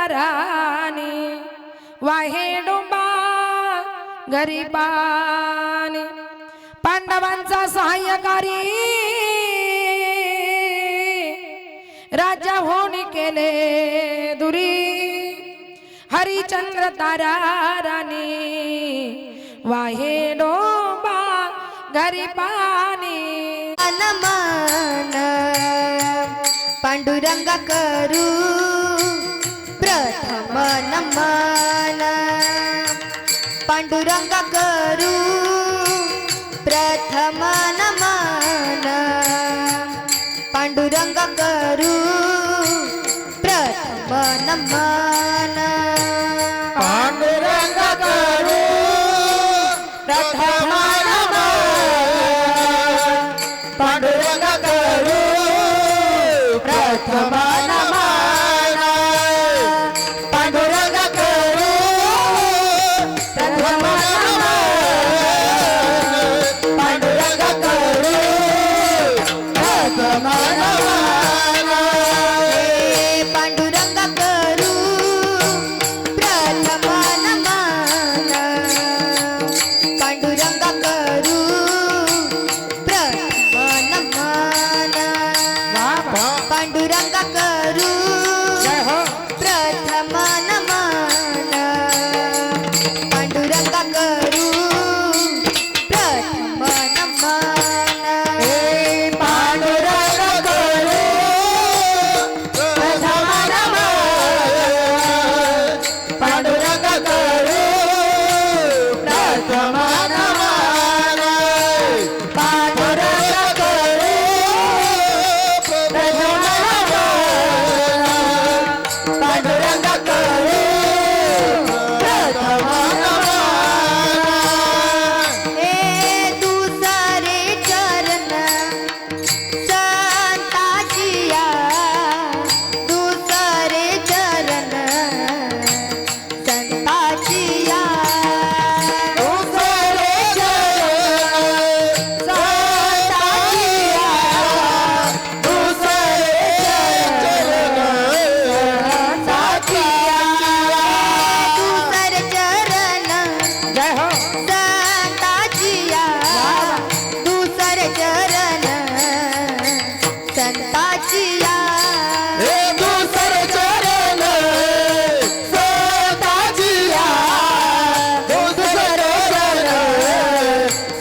ताराने वाहे डोंबा गरीबाने पांडवांचा सहाय्यकारी राजा होणी केले दुरी हरिचंद्र ताराराणी वाहे डोंबा गरीबाने नमन पांडुरंग करू प्रथम नमन पांडुरंग करू प्रथम नमन पांडुरंग करू प्रथम नमन पांडुरंग करू प्रथम पांडुरंग करू प्रथम नमन पांडुरंग करू प्रथम नमन पांडुरंग करू प्रथम नमन पांडुरंग करू प्रथम नमन पांडुरंग करू प्रथम नमन पांडुरंग करू जय हो प्रथम नमन पांडुरंग करू प्रथम नमन पांडुरंग करू प्रथम नमन पांडुरंग करू प्रथम नमन पांडुरंग करू प्रथम नमन पांडुरंग करू प्रथम नमन हे दुसरे चरण संताचिया दुसरे चरण संताचिया दुसरे चरण संताचिया दुसरे चरण संताचिया दुसरे चरण जय हो संताचिया दुसरे चरण संताचिया हे दुसरे चरण संताचिया दुसरे चरण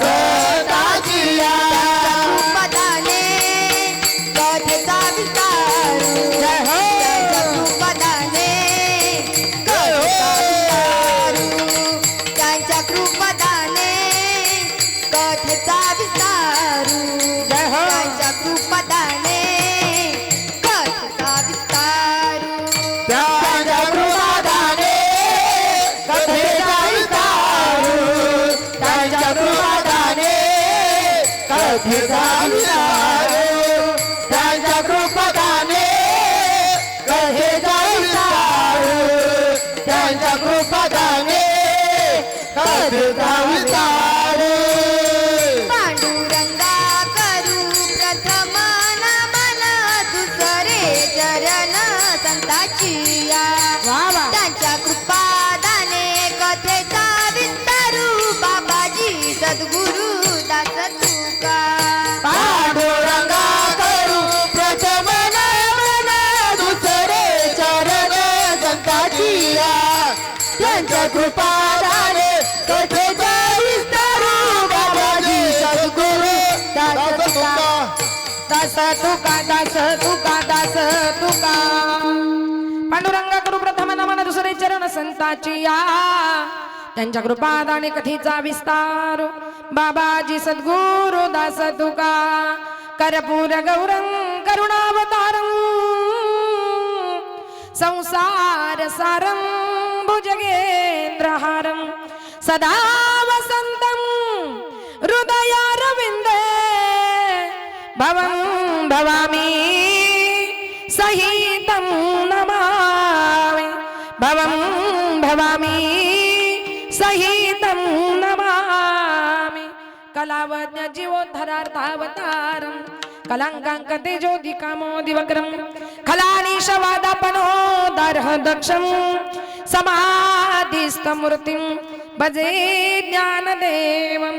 संताचिया पदाने कथेचा विस्तार जय हो पदाने त्यांच्या कृपदाने कथेचा विस्तारू जय हो त्यांच्या कृपदाने कथेचा विस्तारू त्यांच्या कृपादाने कथेचा विस्तारू त्यांच्या कृपादाने कथेचा विस्तारू त्यांच्या कृपादाने कथेचा विस्तारू त्यांच्या कृपादाने कथेचा विस्तारू पांडुरंगा करू प्रथम नमन दुसरे चरण संताचिया त्यांच्या कृपादाने कथेचा विस्तारू बाबाजी सद्गुरु दास तुका पांडुरंगा करू प्रथम नमन दुसरे चरण संताचिया त्यांच्या कृपादाने कथेचा विस्तारू बाबाजी सद्गुरु दास तुका दास तुका दास तुका दास तुका पांडुरंग करू प्रथम नमन दुसरे चरण संताची या त्यांच्या कृपादाने कथेचा विस्तार बाबाजी सद्गुरु दास तुका कर्पूर गौरं करुणावतारं संसार सारं भुजगेंद्रहारं सदा वसन्तं हृदयारविन्दे भवं भवामि सहितं नमामि भवं भवामि सहितं नमामि कलावज्ञ जीवोद्धरार्थावतारं कलांकांकते ज्योतिकामो दिवक्रम खलानिशवादापनो दारह दक्षम समाधिस्तमूर्तिं भजे ज्ञानदेवं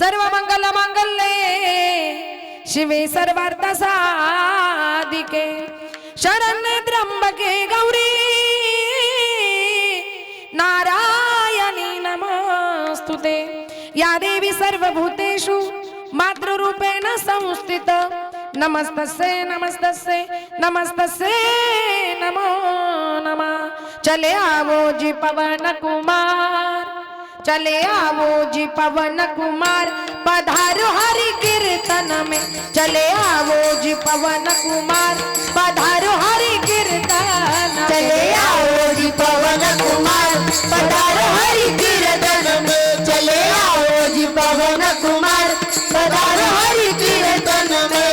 सर्वमंगलमांगल्ये शिवे सर्वार्थसाधिके शरण्ये त्र्यंबके गौरी नारायणी नमोस्तुते या देवी सर्वभूतेषु मातृरूपेण संस्थित नमस्तस्यै नमस्तस्यै नमस्तस्यै नमो नमः चले आवो जी पवन कुमार चले आवो जी पवन कुमार पधारो हरि कीर्तन में चले आवो जी पवन कुमार पधारो हरि कीर्तन चले आओ जी पवन कुमार पधारो हरि कीर्तन में चले आओ जी पवन कुमार पधारो हरि कीर्तन में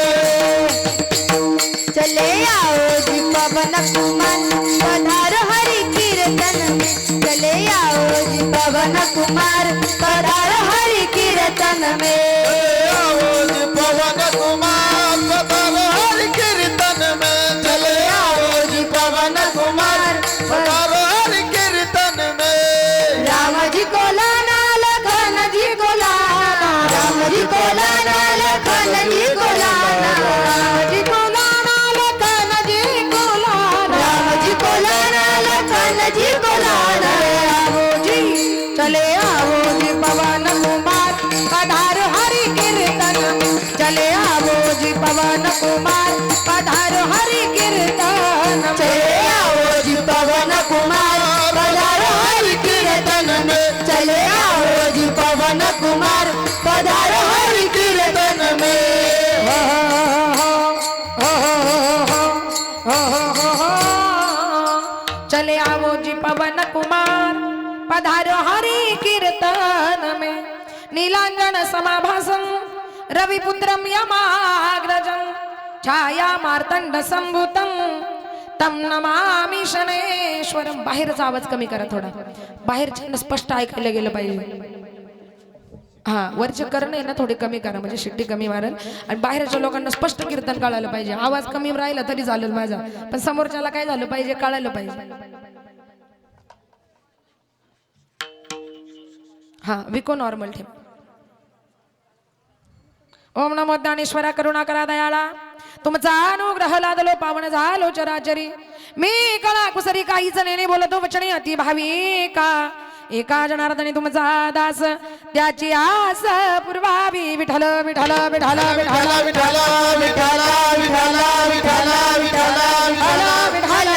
चले आओ जी पवन कुमार पधारो हरि कीर्तन में चले आओ जी पवन कुमार पधारो हरि कीर्तन में आओ जी पवन कुमार पधारो हरि कीर्तन में चले आओ जी पवन कुमार पधारो हरि कीर्तन में राम जी को लाना लखन जी को लाना राम जी को लाना लखन जी को लाना राम जी को लाना लखन जी को लाना राम जी को लाना लखन जी को लाना आओ जी चले आओ जी पवन कुमार पधारो हरि कीर्तन में चले आओ जी पवन कुमार पधारो हरि कीर्तन में चले आओ जी पवन कुमार पधारो हरि कीर्तन में चले आओ जी पवन कुमार पधारो हरि कीर्तन में चले आवो जी पवन कुमार पधारो हरि कीर्तन में नीलांजन समाभासं रविपुत्रं यमाग्रजं छाया मार्तंड संभूतं तम नमामि शनेश्वरं बाहेरचा आवाज कमी करा थोडा बाहेरच्या स्पष्ट ऐकायला गेलं पाहिजे हा वरचे कर्ण आहे ना थोडे कमी करा म्हणजे शिट्टी कमी मारेल आणि बाहेरच्या लोकांना स्पष्ट कीर्तन कळायला पाहिजे आवाज कमी राहिला तरी चालेल माझा पण समोरच्याला काय झालं पाहिजे कळायला पाहिजे हा विको नॉर्मल ठेव ओम नमो ज्ञानेश्वरा करुणा करा दयाळा तुमचा अनुग्रह लादलो पावन झालो चराचरी मी कळा कुसरी काहीच नेणे बोलतो वचने अति भाविका एका जनार्दनी तुमचा दास त्याची आस पूर्वावी विठ्ठल विठ्ठल विठ्ठल विठ्ठल विठ्ठल विठ्ठल विठ्ठल विठ्ठल विठ्ठल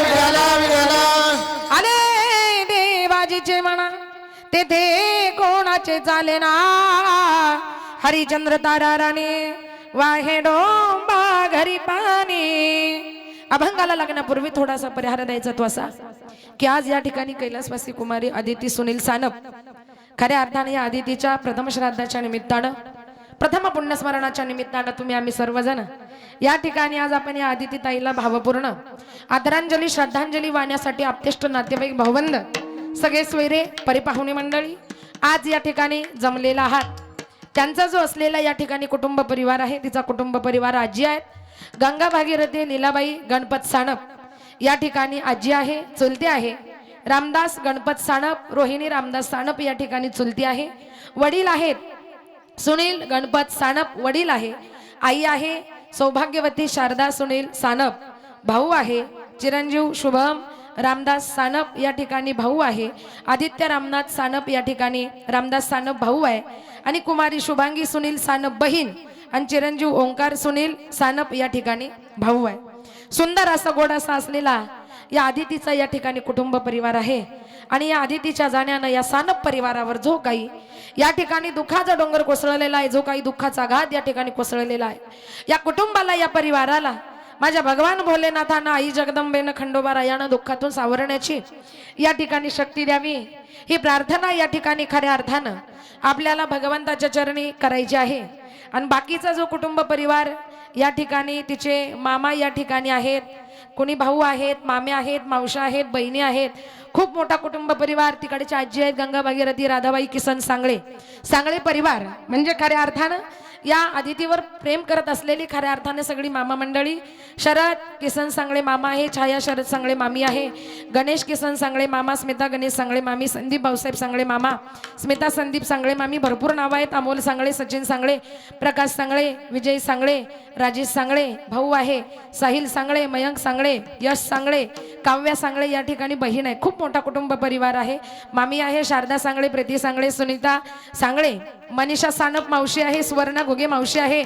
विठ्ठल विठ्ठल आले देवाजीचे म्हणा तेथे कोणाचे चाले ना हरिचंद्र तारा राणे वाहे डोंबा घरी पाणी अभंगाला लागण्यापूर्वी थोडासा परिहार द्यायचा तो असा की आज या ठिकाणी कैलासवासी कुमारी अदिती सुनील सानप खऱ्या अर्थाने या अदितीच्या प्रथम श्राद्धाच्या निमित्तानं प्रथम पुण्यस्मरणाच्या निमित्तानं तुम्ही आम्ही सर्वजण या ठिकाणी आज आपण या अदिती ताईला भावपूर्ण आदरांजली श्रद्धांजली वाहण्यासाठी आपतेष्ट नातेवाईक भावबंद सगळे सोयरे परिपाहुणी मंडळी आज या ठिकाणी जमलेला आहात त्यांचा जो असलेला या ठिकाणी कुटुंब परिवार आहे तिचा कुटुंब परिवार आजी आहेत गंगा भागीरथी लीलाबाई गणपत सानप या ठिकाणी आजी आहे चुलती आहे रामदास गणपत सानप रोहिणी रामदास सानप या ठिकाणी चुलती आहे वडील आहेत सुनील गणपत सानप वडील आहे आई आहे सौभाग्यवती शारदा सुनील सानप भाऊ आहे चिरंजीव शुभम रामदास सानप या ठिकाणी भाऊ आहे आदित्य रामनाथ सानप या ठिकाणी रामदास सानप भाऊ आहे आणि कुमारी शुभांगी सुनील सानप बहीण आणि चिरंजीव ओंकार सुनील सानप या ठिकाणी भाऊ आहे सुंदर असा गोड असा असलेला या आदितीचा या ठिकाणी कुटुंब परिवार आहे आणि या आदितीच्या जाण्यानं या सानप परिवारावर जो काही या ठिकाणी दुःखाचा डोंगर कोसळलेला आहे जो काही दुःखाचा घात या ठिकाणी कोसळलेला आहे या कुटुंबाला या परिवाराला माझ्या भगवान भोलेनाथानं आई जगदंबेनं खंडोबा रायानं दुःखातून सावरण्याची या ठिकाणी शक्ती द्यावी ही प्रार्थना या ठिकाणी खऱ्या अर्थानं आपल्याला भगवंताच्या चरणी करायची आहे आणि बाकीचा जो कुटुंब परिवार या ठिकाणी तिचे मामा या ठिकाणी आहेत कोणी भाऊ आहेत मामे आहेत मावशा आहेत बहिणी आहेत खूप मोठा कुटुंब परिवार तिकडचे आजी आहेत गंगा भागीरथी राधाबाई किसन सांगळे परिवार म्हणजे खऱ्या अर्थानं या अदितीवर प्रेम करत असलेली खऱ्या अर्थाने सगळी मामा मंडळी. शरद किसन सांगळे मामा आहे, छाया शरद सांगळे मामी आहे, गणेश किसन सांगळे मामा, स्मिता गणेश सांगळे मामी, संदीप भाऊसाहेब सांगळे मामा, स्मिता संदीप सांगळे मामी. भरपूर नावं आहेत. अमोल सांगळे, सचिन सांगळे, प्रकाश सांगळे, विजय सांगळे, राजेश सांगळे भाऊ आहे, साहिल सांगळे, मयंक सांगळे, यश सांगळे, काव्या सांगळे या ठिकाणी बहीण आहे. खूप मोठा कुटुंब परिवार आहे. मामी आहे शारदा सांगळे, प्रीती सांगळे, सुनीता सांगळे, मनीषा सानप मावशी आहे, सुवर्णा घुगे मावशी आहे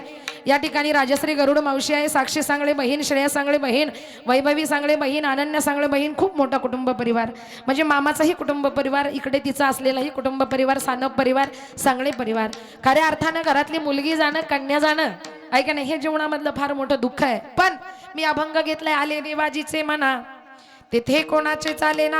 या ठिकाणी, राजश्री गरुड मावशी आहे, साक्षी सांगळे बहीण, श्रेया सांगळे बहीण, वैभवी सांगळे बहीण, अनन्या सांगळे बहीण. खूप मोठा कुटुंब परिवार म्हणजे मामाचाही कुटुंब परिवार, इकडे तिचा असलेलाही कुटुंब परिवार, सानप परिवार, सांगळे परिवार. खऱ्या अर्थानं घरातली मुलगी जाणं, कन्या जाणं ऐका नाही, हे जीवनामधलं फार मोठं दुःख आहे. पण मी अभंग घेतलाय, आले देवाजीचे म्हणा तिथे कोणाचे चाले ना,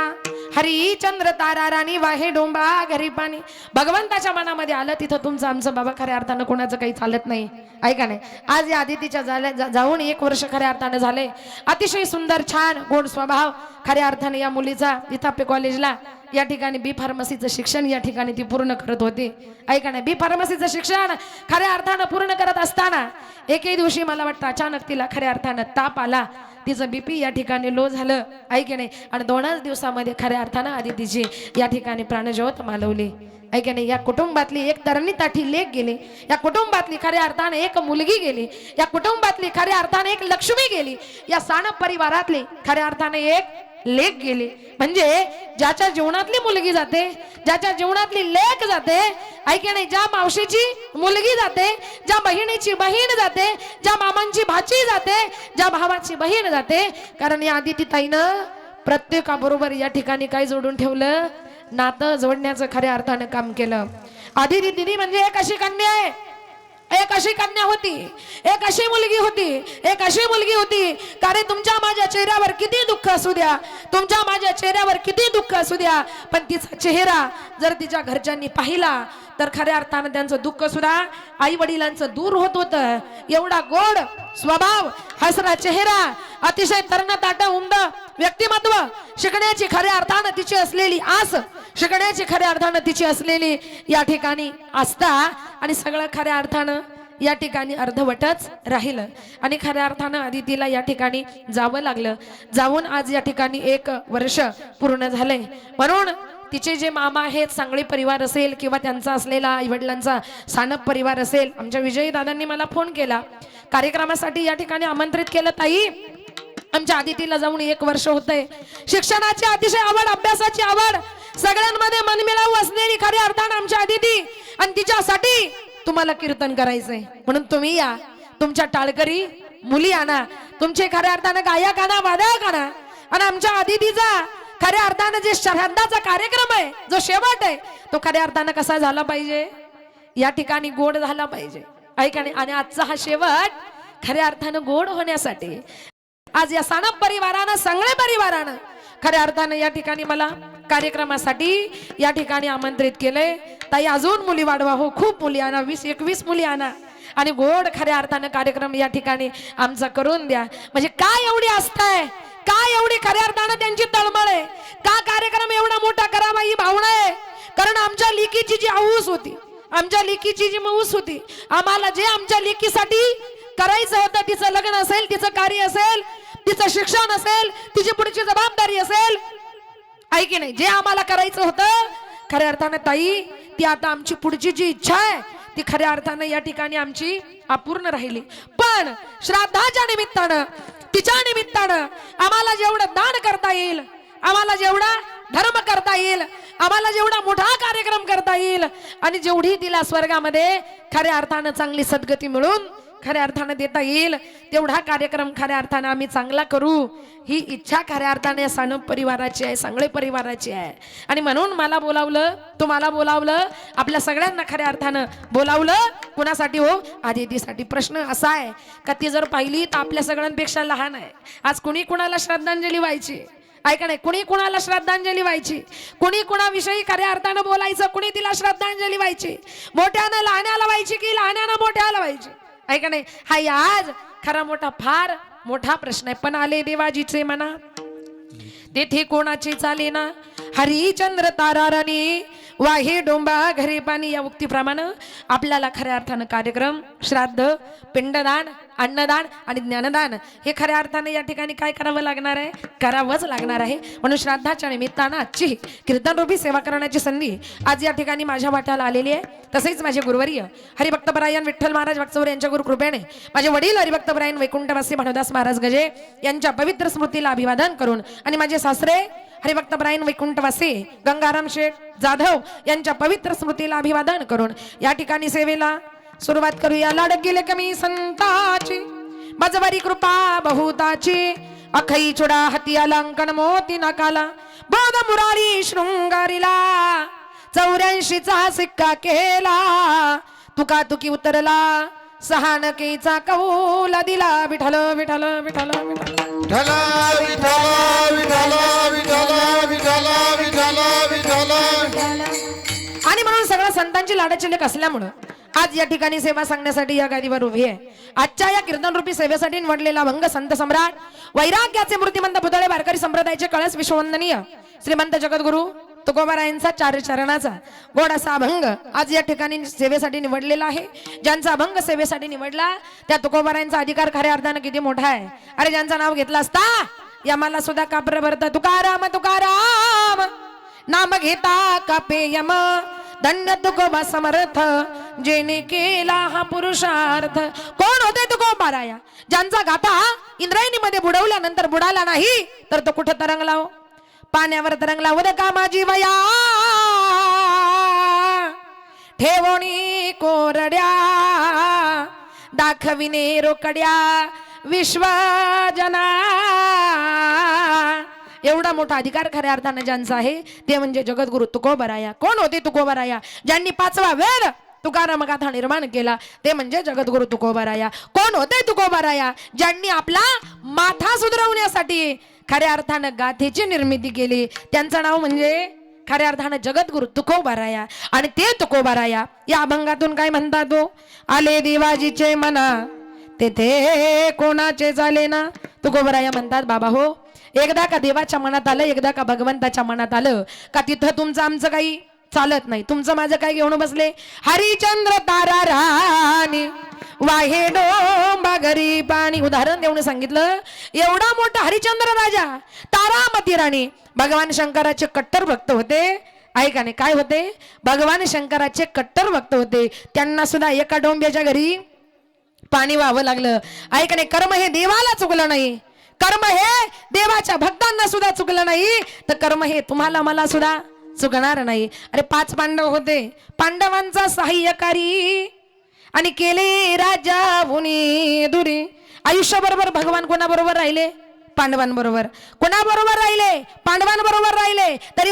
हरी चंद्र तारा राणी वाहे डोंबा घरी पाणी. भगवंताच्या मनामध्ये आलं तिथं तुमचं आमचं बाबा खऱ्या अर्थानं कोणाचं काही चालत नाही ऐका नाही. आज या आदितीच्या जाऊन 1 वर्ष खऱ्या अर्थानं झाले. अतिशय सुंदर छान गोड स्वभाव खऱ्या अर्थाने या मुलीचा इथापे कॉलेजला या ठिकाणी बी फार्मसीचं शिक्षण या ठिकाणी ती पूर्ण करत होती ऐका नाही. बी फार्मसीचं शिक्षण खऱ्या अर्थानं पूर्ण करत असताना एकही दिवशी मला वाटतं अचानक तिला खऱ्या अर्थानं ताप आला, तिचं बीपी या ठिकाणी लो झालं ऐके नाही. आणि 2च दिवसामध्ये खऱ्या अर्थानं आदितीची या ठिकाणी प्राणज्योत मालवली ऐके नाही. या कुटुंबातली एक तरणी ताठी लेक गेली, या कुटुंबातली खऱ्या अर्थाने एक मुलगी गेली, या कुटुंबातली खऱ्या अर्थाने एक लक्ष्मी गेली, या सानप परिवारातली खऱ्या अर्थाने एक लेक गेली. म्हणजे ज्याच्या जीवनातली मुलगी जाते, ज्याच्या जीवनातली लेक जाते ऐके नाही, ज्या मावशीची मुलगी जाते, ज्या बहिणीची बहीण जाते, ज्या मामांची भाची जाते, ज्या भावाची बहीण जाते. कारण या आदिती ताईनं प्रत्येकाबरोबर या ठिकाणी काय जोडून ठेवलं, नातं जोडण्याचं खऱ्या अर्थानं काम केलं. आदिती दिदी म्हणजे एक अशी कन्या आहे, एक अशी कन्या होती, एक अशी मुलगी होती, एक अशी मुलगी होती. कारण तुमच्या माझ्या चेहऱ्यावर किती दुःख असू द्या, तुमच्या माझ्या चेहऱ्यावर किती दुःख असू द्या, पण तिचा चेहरा जर तिच्या घरच्यांनी पाहिला तर खऱ्या अर्थानं त्यांचं दुःख सुद्धा आई वडिलांचं दूर होत होतं. एवढा गोड स्वभाव, हसरा चेहरा, अतिशय तरणताट उमद व्यक्तिमत्व, शिकण्याची खऱ्या अर्थानं तिची असलेली आस, शिकण्याची खऱ्या अर्थानं तिची असलेली या ठिकाणी आस्था, आणि सगळं खऱ्या अर्थानं या ठिकाणी अर्धवटच राहिलं. आणि खऱ्या अर्थानं आदितीला या ठिकाणी जावं लागलं. जाऊन आज या ठिकाणी 1 वर्ष पूर्ण झालंय. म्हणून तिचे जे मामा आहेत, सांगळे परिवार असेल किंवा त्यांचा असलेला आईवडिलांचा सानप परिवार असेल, आमच्या विजयी दादांनी मला फोन केला, कार्यक्रमासाठी या ठिकाणी आमंत्रित केलं. ताई आमच्या आदितीला जाऊन 1 वर्ष होतंय. शिक्षणाची अतिशय आवड, अभ्यासाची आवड, सगळ्यांमध्ये मनमिळावू असलेली खऱ्या अर्थानं आमच्या आदिती, आणि तिच्यासाठी तुम्हाला कीर्तन करायचंय म्हणून तुम्ही या, तुमच्या टाळकरी मुली आणा, तुमचे खऱ्या अर्थानं गायक आणा, वादक आणा. आणि आमच्या आदितीचा खऱ्या अर्थानं जे श्राद्धाचा कार्यक्रम आहे, जो शेवट आहे, तो खऱ्या अर्थानं कसा झाला पाहिजे, या ठिकाणी गोड झाला पाहिजे ऐका नाही. आणि आजचा हा शेवट खऱ्या अर्थानं गोड होण्यासाठी आज या सानप परिवारानं, सांगळे परिवारानं खऱ्या अर्थानं या ठिकाणी मला कार्यक्रमासाठी या ठिकाणी आमंत्रित केलंय. ताई अजून मुली वाढवा हो, खूप मुली आणा, 20-21 मुली आणा, आणि गोड खऱ्या अर्थानं कार्यक्रम या ठिकाणी आमचा करून द्या. म्हणजे काय एवढी आस्था आहे, काय एवढी खऱ्या अर्थानं त्यांची तळमळ आहे, का कार्यक्रम एवढा मोठा करावा ही भावना आहे. कारण आमच्या लेकीची जी हौस होती, आमच्या लेकीची जी मौस होती, आम्हाला जे आमच्या लेकीसाठी करायचं होतं, तिचं लग्न असेल, तिचं कार्य असेल, तिचं शिक्षण असेल, तिची पुढची जबाबदारी असेल ऐकी नाही, जे आम्हाला करायचं होतं खऱ्या अर्थानं ताई, ती आता आमची पुढची जी इच्छा आहे ती खऱ्या अर्थानं या ठिकाणी आमची अपूर्ण राहिली. पण श्राद्धाच्या निमित्तानं, तिच्या निमित्तानं आम्हाला जेवढं दान करता येईल, आम्हाला जेवढा धर्म करता येईल, आम्हाला जेवढा मोठा कार्यक्रम करता येईल, आणि जेवढी तिला स्वर्गामध्ये खऱ्या अर्थानं चांगली सद्गती मिळून खऱ्या अर्थानं देता येईल, तेवढा कार्यक्रम खऱ्या अर्थानं आम्ही चांगला करू, ही इच्छा खऱ्या अर्थाने सानप परिवाराची आहे, सांगळे परिवाराची आहे. आणि म्हणून मला बोलावलं, तुम्हाला बोलावलं, आपल्या सगळ्यांना खऱ्या अर्थानं बोलावलं. कुणासाठी हो, आदितीसाठी. प्रश्न असा आहे का ती जर पाहिली तर आपल्या सगळ्यांपेक्षा लहान आहे. आज कुणी कुणाला श्रद्धांजली व्हायची ऐका नाही, कुणी कुणाला श्रद्धांजली व्हायची, कुणी कुणाविषयी खऱ्या अर्थानं बोलायचं, कुणी तिला श्रद्धांजली व्हायची, मोठ्यानं लहान्याला व्हायची की लहान्यानं मोठ्याला व्हायची ऐका नाही. हा आज खरा मोठा फार मोठा प्रश्न आहे. पण आले देवाजीचे म्हणा तेथे कोणाचे चाले ना, हरिचंद्र तारा राणी वाहे डोंबा घरी पाणी या उक्तीप्रमाणे आपल्याला खऱ्या अर्थानं कार्यक्रम श्राद्ध पिंडदान अन्नदान आणि ज्ञानदान हे खऱ्या अर्थाने या ठिकाणी काय करावं लागणार आहे करावंच लागणार आहे म्हणून श्राद्धाच्या निमित्तानं आजची कीर्तनरूपी सेवा करण्याची संधी आज या ठिकाणी माझ्या वाट्याला आलेली आहे तसेच माझे गुरुवर्य हरिभक्तपरायण विठ्ठल महाराज वागचौरे यांच्या गुरु कृपेने माझे वडील हरिभक्तपरायण वैकुंठवासी भानुदास महाराज गजे यांच्या पवित्र स्मृतीला अभिवादन करून आणि माझे सासरे हरिभक्तपरायण वैकुंठवासी गंगाराम शेठ जाधव यांच्या पवित्र स्मृतीला अभिवादन करून या ठिकाणी सेवेला सुरुवात करूया. लाडकीले कमी संताची बजवारी कृपा बहुताची अखई चुडा हाती अलंकन मोती नकाला बोध मुरारी शृंगारीला 84चा सिक्का केला तुका तुकी उतरला सहानकेचा कौला दिला विठ्ठल विठ्ठल विठ्ठल विठ्ठल आणि म्हणून सगळ्या संतांची लाडाची लेख असल्यामुळं आज या ठिकाणी सेवा सांगण्यासाठी या गादीवर उभी आहे. आजच्या या कीर्तनरूपी सेवेसाठी निवडलेला भंग संत सम्राट वैराग्याचे मूर्तिमंत पुतळे वारकरी संप्रदायाचे कळस विश्ववंदनीय श्रीमंत जगद्गुरु तुकोबारायांचा 4 चरणाचा गोड असा अभंग आज या ठिकाणी सेवेसाठी निवडलेला आहे. ज्यांचा अभंग सेवेसाठी निवडला त्या तुकोबारायांचा अधिकार खऱ्या अर्थानं किती मोठा आहे. अरे ज्यांचं नाव घेतलं असता या मला सुद्धा कापर भरत तुकाराम तुकाराम नाम घेता कापे यम धन्य तुकोबा समर्थ जेने केला हा पुरुषार्थ. कोण होते तुकोबाराया ज्यांचा गाथा इंद्रायणीमध्ये बुडवल्यानंतर बुडाला नाही तर तो कुठे तरंगला हो पाण्यावर तरंगला उदका माझी वया ठेवणी कोरड्या दाखविने रोकड्या विश्वजना. एवढा मोठा अधिकार खऱ्या अर्थाने ज्यांचा आहे ते म्हणजे जगद्गुरु तुकोबाराया. कोण होते तुकोबाराया ज्यांनी 5वा वेद तुकाराम गाथा निर्माण केला ते म्हणजे जगद्गुरु तुकोबाराया. कोण होते तुकोबाराया ज्यांनी आपला माथा सुधरवण्यासाठी खऱ्या अर्थानं गाथेची निर्मिती केली त्यांचं नाव म्हणजे खऱ्या अर्थानं जगद्गुरु तुकोबाराया. आणि ते तुकोबाराया या अभंगातून काय म्हणतात तो आले देवाजीचे मना तेथे कोणाचे झाले ना. तुकोबाराया म्हणतात बाबा हो एकदा का देवाच्या मनात आलं एकदा का भगवंताच्या मनात आलं का तिथं तुमचं आमचं काही चालत नाही. तुमचं माझं काय घेऊन बसले हरिचंद्र तारा राणी वाहे डोंबा घरी पाणी. उदाहरण देऊन सांगितलं एवढा मोठा हरिचंद्र राजा तारामती राणी भगवान शंकराचे कट्टर भक्त होते. ऐका नाही काय होते भगवान शंकराचे कट्टर भक्त होते. त्यांना सुद्धा एका डोंब्याच्या घरी पाणी व्हावं लागलं. ऐका नाही कर्म हे देवाला चुकलं नाही कर्म हे देवाच्या भक्तांना सुद्धा चुकलं नाही तर कर्म हे तुम्हाला मला सुद्धा चुकणार नाही. अरे 5 पांडव होते पांडवांचा सहाय्यकारी आणि केले राजा हुनी दुरी. आयुष्याबरोबर भगवान कोणाबरोबर राहिले पांडवांबरोबर. कोणाबरोबर राहिले पांडवांबरोबर राहिले. तरी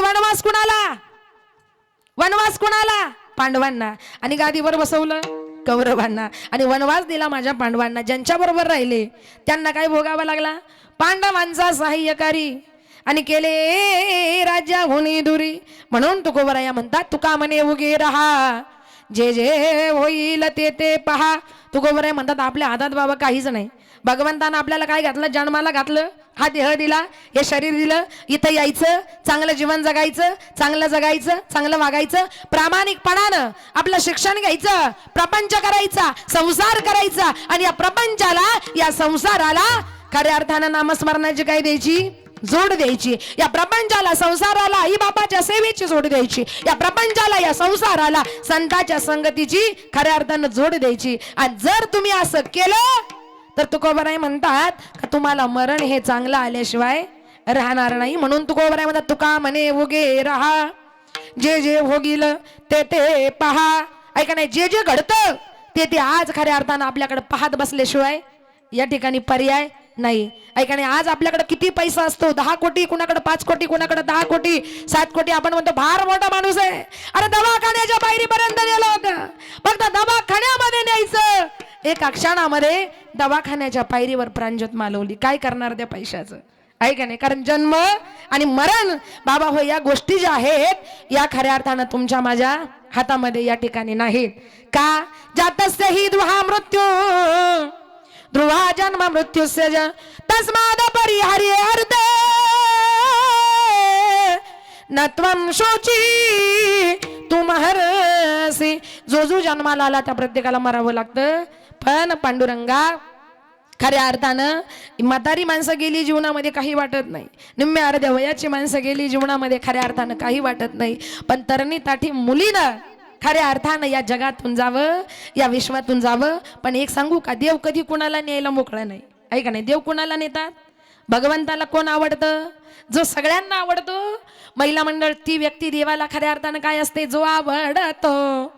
वनवास कुणाला पांडवांना आणि गादीवर बसवलं कौरवांना आणि वनवास दिला माझ्या पांडवांना. ज्यांच्या बरोबर राहिले त्यांना काय भोगावा लागला पांडवांचा सहाय्यकारी आणि केले राजा होणी दुरी. म्हणून तुकोबाराया म्हणतात तुका म्हणे उगे रहा जे जे होईल ते पहा. तुकोबाराया म्हणतात आपल्या हातात बाबा काहीच नाही. भगवंतानं आपल्याला काय घातलं जन्माला घातलं हा देह दिला हे शरीर दिलं इथं यायचं चांगलं जीवन जगायचं चांगलं जगायचं चांगलं वागायचं प्रामाणिकपणानं आपलं शिक्षण घ्यायचं प्रपंच करायचा संसार करायचा आणि या प्रपंचाला या संसाराला खऱ्या अर्थानं नामस्मरणाची काय द्यायची जोड द्यायची. या प्रपंचाला संसाराला आई बापाच्या सेवेची जोड द्यायची. या प्रपंचाला या संसाराला संतांच्या संगतीची खऱ्या अर्थानं जोड द्यायची. आणि जर तुम्ही असं केलं तर तुकोबाराय म्हणतात का तुम्हाला मरण हे चांगलं आल्याशिवाय राहणार नाही. म्हणून तुकोबाराय म्हणतात तुका म्हणे उगे रहा जे जे होईल ते पहा. ऐका नाही जे जे घडतं ते आज खऱ्या अर्थानं आपल्याकडे पाहत बसल्याशिवाय या ठिकाणी पर्याय नाही. ऐका नाही आज आपल्याकडे किती पैसा असतो 10 कोटी कुणाकडे 5 कोटी कुणाकडे 10 कोटी 7 कोटी. आपण म्हणतो फार मोठा माणूस आहे. अरे दवाखान्याच्या पायरीपर्यंत नेलं होतं फक्त दवाखान्यामध्ये न्यायचं. एका क्षणामध्ये दवाखान्याच्या पायरीवर प्राणज्योत मालवली. काय करणार त्या पैशाचं ऐका नाही. कारण जन्म आणि मरण बाबा हो या गोष्टी ज्या आहेत या खऱ्या अर्थानं तुमच्या माझ्या हातामध्ये या ठिकाणी नाहीत. का जातस्य हि दुहा मृत्यू ध्रुवा जन्म मृत्युस्य तस्माद परिहर्ते न त्वं शोची तू महर्षी. जो जो जन्माला आला त्या प्रत्येकाला मरावं लागतं. पण पांडुरंगा खऱ्या अर्थानं म्हातारी माणसं गेली जीवनामध्ये काही वाटत नाही. निम्म्या अर्ध्या वयाची माणसं गेली जीवनामध्ये खऱ्या अर्थानं काही वाटत नाही. पण तरणी ताठी मुलीनं खऱ्या अर्थानं या जगातून जावं, या विश्वातून जावं. पण एक सांगू का, देव कधी कुणाला न्यायला मोकळा नाही. ऐका नाही, देव कुणाला नेतात? भगवंताला कोण आवडतं? जो सगळ्यांना आवडतो. महिला मंडळ ती व्यक्ती देवाला खऱ्या अर्थानं काय असते? जो आवडतो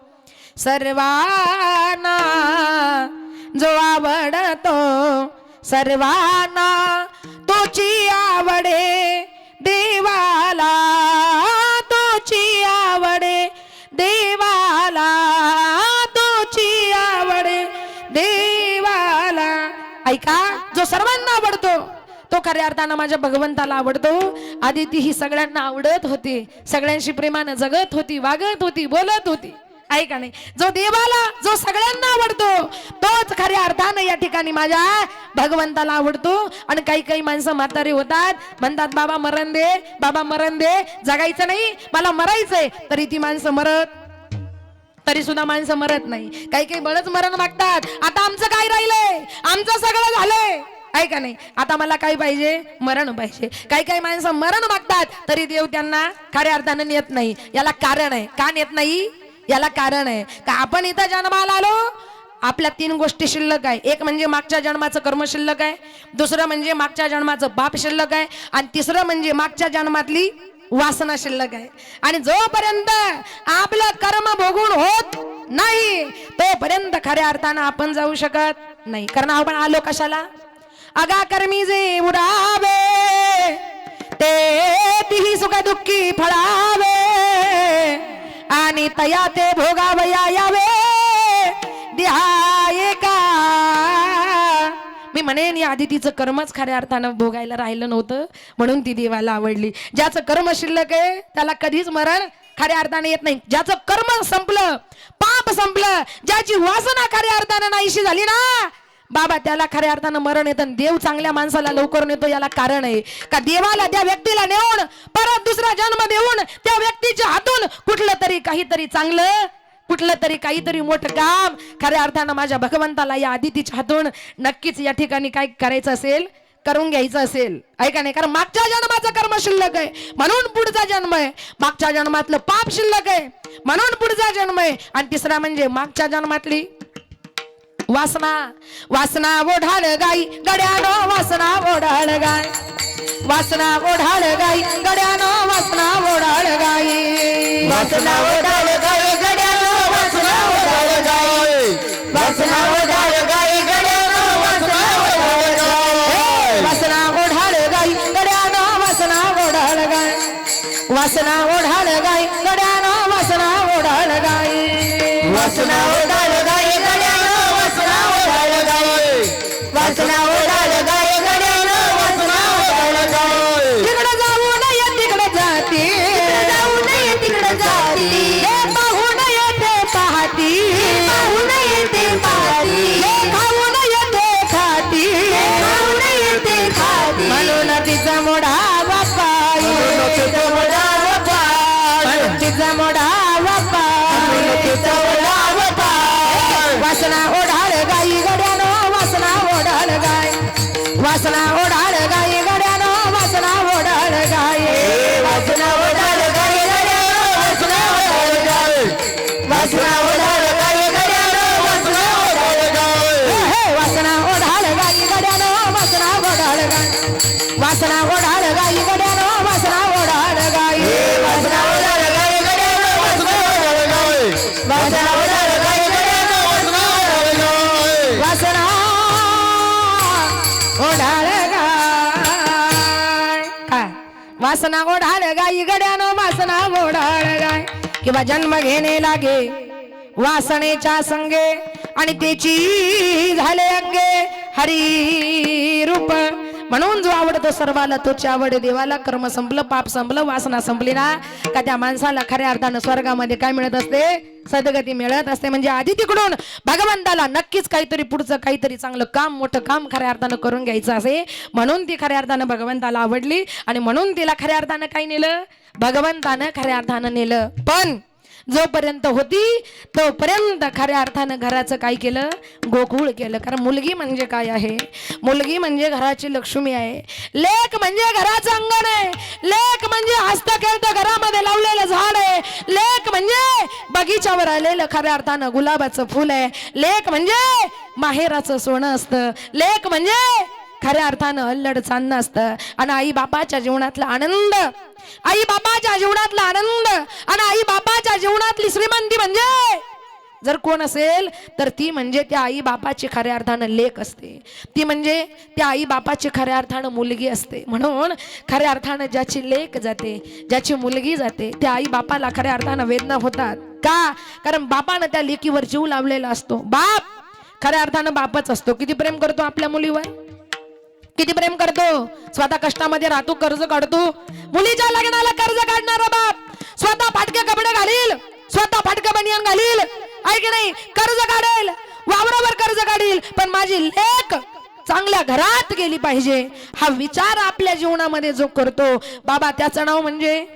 सर्वांना, जो आवडतो सर्वांना, तोची आवडे देवाला, तोची आवडे देवाला, तोची आवडे देवाला. ऐका, जो सर्वांना आवडतो तो खऱ्या अर्थानं माझ्या भगवंताला आवडतो. आदिती ही सगळ्यांना आवडत होती, सगळ्यांशी प्रेमानं जगत होती, वागत होती, बोलत होती. ऐका नाही, जो देवाला, जो सगळ्यांना आवडतो तोच खऱ्या अर्थानं या ठिकाणी माझ्या भगवंताला आवडतो. आणि काही काही माणसं म्हातारी होतात, म्हणतात बाबा मरण दे, बाबा मरण दे, जगायचं नाही, मला मरायचंय. तरी ती माणसं तरी सुद्धा माणसं मरत नाही. काही काही बळच मरण मागतात. आता आमचं काय राहिलंय, आमचं सगळं झालंय. ऐका नाही, आता मला काय पाहिजे? मरण पाहिजे. काही काही माणसं मरण मागतात, तरी देव त्यांना खऱ्या अर्थानं नेत नाही. याला कारण आहे. का नेत नाही? याला कारण आहे का आपण इथं जन्माला आलो, आपल्या 3 गोष्टी शिल्लक आहे. एक म्हणजे मागच्या जन्माचं कर्म शिल्लक आहे, दुसरं म्हणजे मागच्या जन्माचं पाप शिल्लक आहे, आणि तिसरं म्हणजे मागच्या जन्मातली वासना शिल्लक आहे. आणि जोपर्यंत आपलं कर्म भोगून होत नाही तोपर्यंत खऱ्या अर्थानं आपण जाऊ शकत नाही. कारण आपण आलो कशाला? अगा कर्मी जे उडावे ते तिही सुख दुःखी फळावे, आणि तया ते भोगावया यावे दिहाये का. मी म्हणेन या आदितीचं कर्मच खऱ्या अर्थानं भोगायला राहिलं नव्हतं, म्हणून ती देवाला आवडली. ज्याचं कर्म शिल्लक आहे त्याला कधीच मरण खऱ्या अर्थाने येत नाही. ज्याचं कर्म संपलं, पाप संपलं, ज्याची वासना खऱ्या अर्थानं नाहीशी झाली ना बाबा, त्याला खऱ्या अर्थानं मरण येतं. देव चांगल्या माणसाला लवकर नेतो. याला कारण आहे का देवाला त्या व्यक्तीला नेऊन परत दुसरा जन्म देऊन त्या व्यक्तीच्या हातून कुठलं तरी काहीतरी चांगलं, कुठलं तरी काहीतरी मोठं काम खऱ्या अर्थानं माझ्या भगवंताला या आदितीच्या हातून नक्कीच या ठिकाणी काय करायचं असेल, करून घ्यायचं असेल. ऐका नाही, कारण मागच्या जन्माचं कर्म शिल्लक आहे म्हणून पुढचा जन्म आहे, मागच्या जन्मातलं पाप शिल्लक आहे म्हणून पुढचा जन्म आहे, आणि तिसरा म्हणजे मागच्या जन्मातली वासना. वासना ओढाळ गाई गड्यानो, वासना ओढाळ गाय, वासना ओढाळ गाई गड्यानो, वासना ओढाळ गाई, वासना ओढाळ गाई गड्यानो, वासना ओढाळ गाई, वासना ओढाळ गाई गड्यानो, वासना ओढाळ गाई, वासना ओढाळ गाई गड्यानो, वासना ओढाळ गाय, वासना ओढाळ गाई गड्यानो, वासना ओढाळ गाई, वासना ओढाळ गाई गड्यानो, वासना ओढाळ गाई, वासना ओढाळ गाई गड्यानो, वासना ओढाळ गाई. तिकडे जाऊ नये तिकडे जाती, जाऊ नये तिकडे जाती, हे पाहू नये ते पाहती, पाहू नये ते पाहती, हे खाऊ नये ते खाती, खाऊ नये ते खाती, म्हणून तिचा मोडावा पाय, म्हणून तिचा मोडावा पाय, म्हणून तिचा मोडावा पाय, म्हणून तिचा मोडावा पाय. वासना ओढाळ गाई गड्यानो, वासना ओढाळ गाय, वासना ओढाळ गाई गड्यानो, वासना ओढाळ गाय, वासना ओढाळ गाई गड्यानो, वासना ओढाळ गाई, वासना ओढाळ गाई गड्यानो, वासना ओढाळ गाई. वासना ओढाळ गाई गड्यानो, वासना ओढाळ गाय, वासना ओढाळ गाई गड्यानो, वासना ओढाळ गाय, वासना ओढाळ गाई गड्यानो, वासना ओढाळ गाई, वासना ओढाळ गाई गड्यानो, वासना ओढाळ गाई. वासना ओढाळ गाय. काय? वासना ओढाळ गाई गड्यानो, वासना ओढाळ गाय. किंवा जन्म घेणे लागे वासनेच्या संगे, आणि त्याची झाले अंगे हरी रूप. म्हणून जो आवडतो सर्वाला तोची आवड देवाला. कर्म संपलं, पाप संपलं, वासना संपली ना का त्या माणसाला खऱ्या अर्थानं स्वर्गामध्ये काय मिळत असते? सद्गती मिळत असते. म्हणजे आधी तिकडून भगवंताला नक्कीच काहीतरी पुढचं काहीतरी चांगलं काम, मोठं काम खऱ्या अर्थानं करून घ्यायचं असे, म्हणून ती खऱ्या अर्थानं भगवंताला आवडली, आणि म्हणून तिला खऱ्या अर्थानं काय नेलं? भगवंतानं खऱ्या अर्थानं नेलं. पण जोपर्यंत होती तोपर्यंत खऱ्या अर्थानं घराचं काय केलं, गोकुळ केलं. कारण मुलगी म्हणजे काय आहे, मुलगी म्हणजे घराची लक्ष्मी आहे. लेक म्हणजे घराचं अंगण आहे. लेक म्हणजे हसत खेळत घरामध्ये लावलेलं झाड आहे. लेक म्हणजे बगीच्यावर आलेलं खऱ्या अर्थानं गुलाबाचं फुल आहे. लेक म्हणजे माहेराचं सोनं असतं. लेक म्हणजे खऱ्या अर्थानं अल्लड चांदणं असतं. आणि आई बापाच्या जीवनातला आनंद, आई बापाच्या जीवनातला आनंद आणि आई बापाच्या जीवनातली श्रीमंती म्हणजे जर कोण असेल तर ती म्हणजे त्या आई बापाची खऱ्या अर्थानं लेक असते. ती म्हणजे त्या आई बापाची खऱ्या अर्थानं मुलगी असते. म्हणून खऱ्या अर्थानं ज्याची लेक जाते, ज्याची मुलगी जाते, त्या आई बापाला खऱ्या अर्थानं वेदना होतात. का? कारण बापानं त्या लेकीवर जीव लावलेला असतो. बाप खऱ्या अर्थानं बापच असतो. किती प्रेम करतो आपल्या मुलीवर, किती प्रेम करतो. स्वतः कष्टामध्ये राहतो, कर्ज काढतो. मुलीच्या लग्नाला कर्ज काढणारा बाप स्वतः फाटके कपडे घालील, स्वतः फाटके बनियान घालील, आहे की नाही, कर्ज काढेल, वावरावर कर्ज काढील, पण माझी लेक चांगल्या घरात गेली पाहिजे हा विचार आपल्या जीवनामध्ये जो करतो बाबा, त्याचं नाव म्हणजे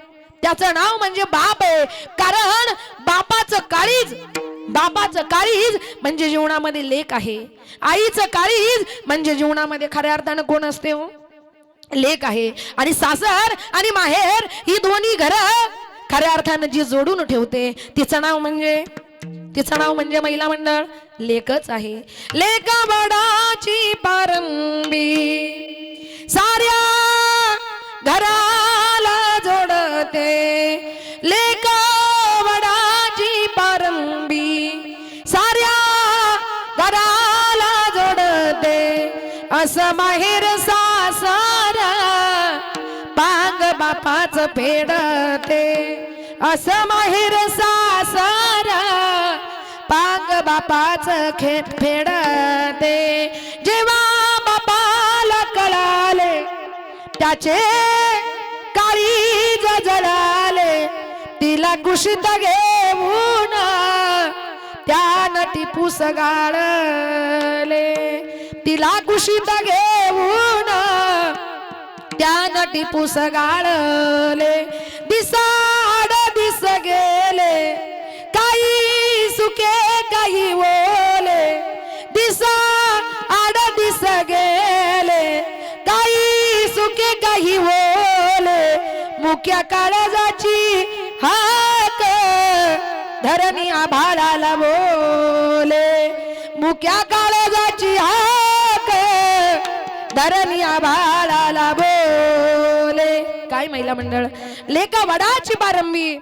बाप आहे. कारण बापाचं काळीज म्हणजे जीवनामध्ये लेक आहे. आईचं काळीज म्हणजे जीवनामध्ये खऱ्या अर्थानं कोण असते हो, लेक आहे. आणि सासर आणि माहेर ही दोन्ही घरं खऱ्या अर्थानं जी जोडून ठेवते तिचं नाव म्हणजे महिला मंडळ लेकच आहे. लेक वडाची पारंबी साऱ्या घराला जोडते. लेक वडाची पारंबी साऱ्या घराला जोडते. असं माहेर सासर पांग बापाच फेडते. असं माहेर सासर पांग बापाच फेडते. जेव्हा बापाला कळाले त्याचे काळीज जळाले, तिला कुशीत घेऊन त्यानं टिपूस गाळले. तिला कुशीत घेऊन त्यानं टिपूस गाळले. दिसाड दिस गेले काही सुके काही ओले. दिसा आड दिस गेले काही सुके काही ओले. मुक्या काळजाची हाक धरणी आभाळाला बोले. मुक्या काळजाची हाक धरणी आभाळाला बोले. काय महिला मंडळ, लेका वडाची पारंबी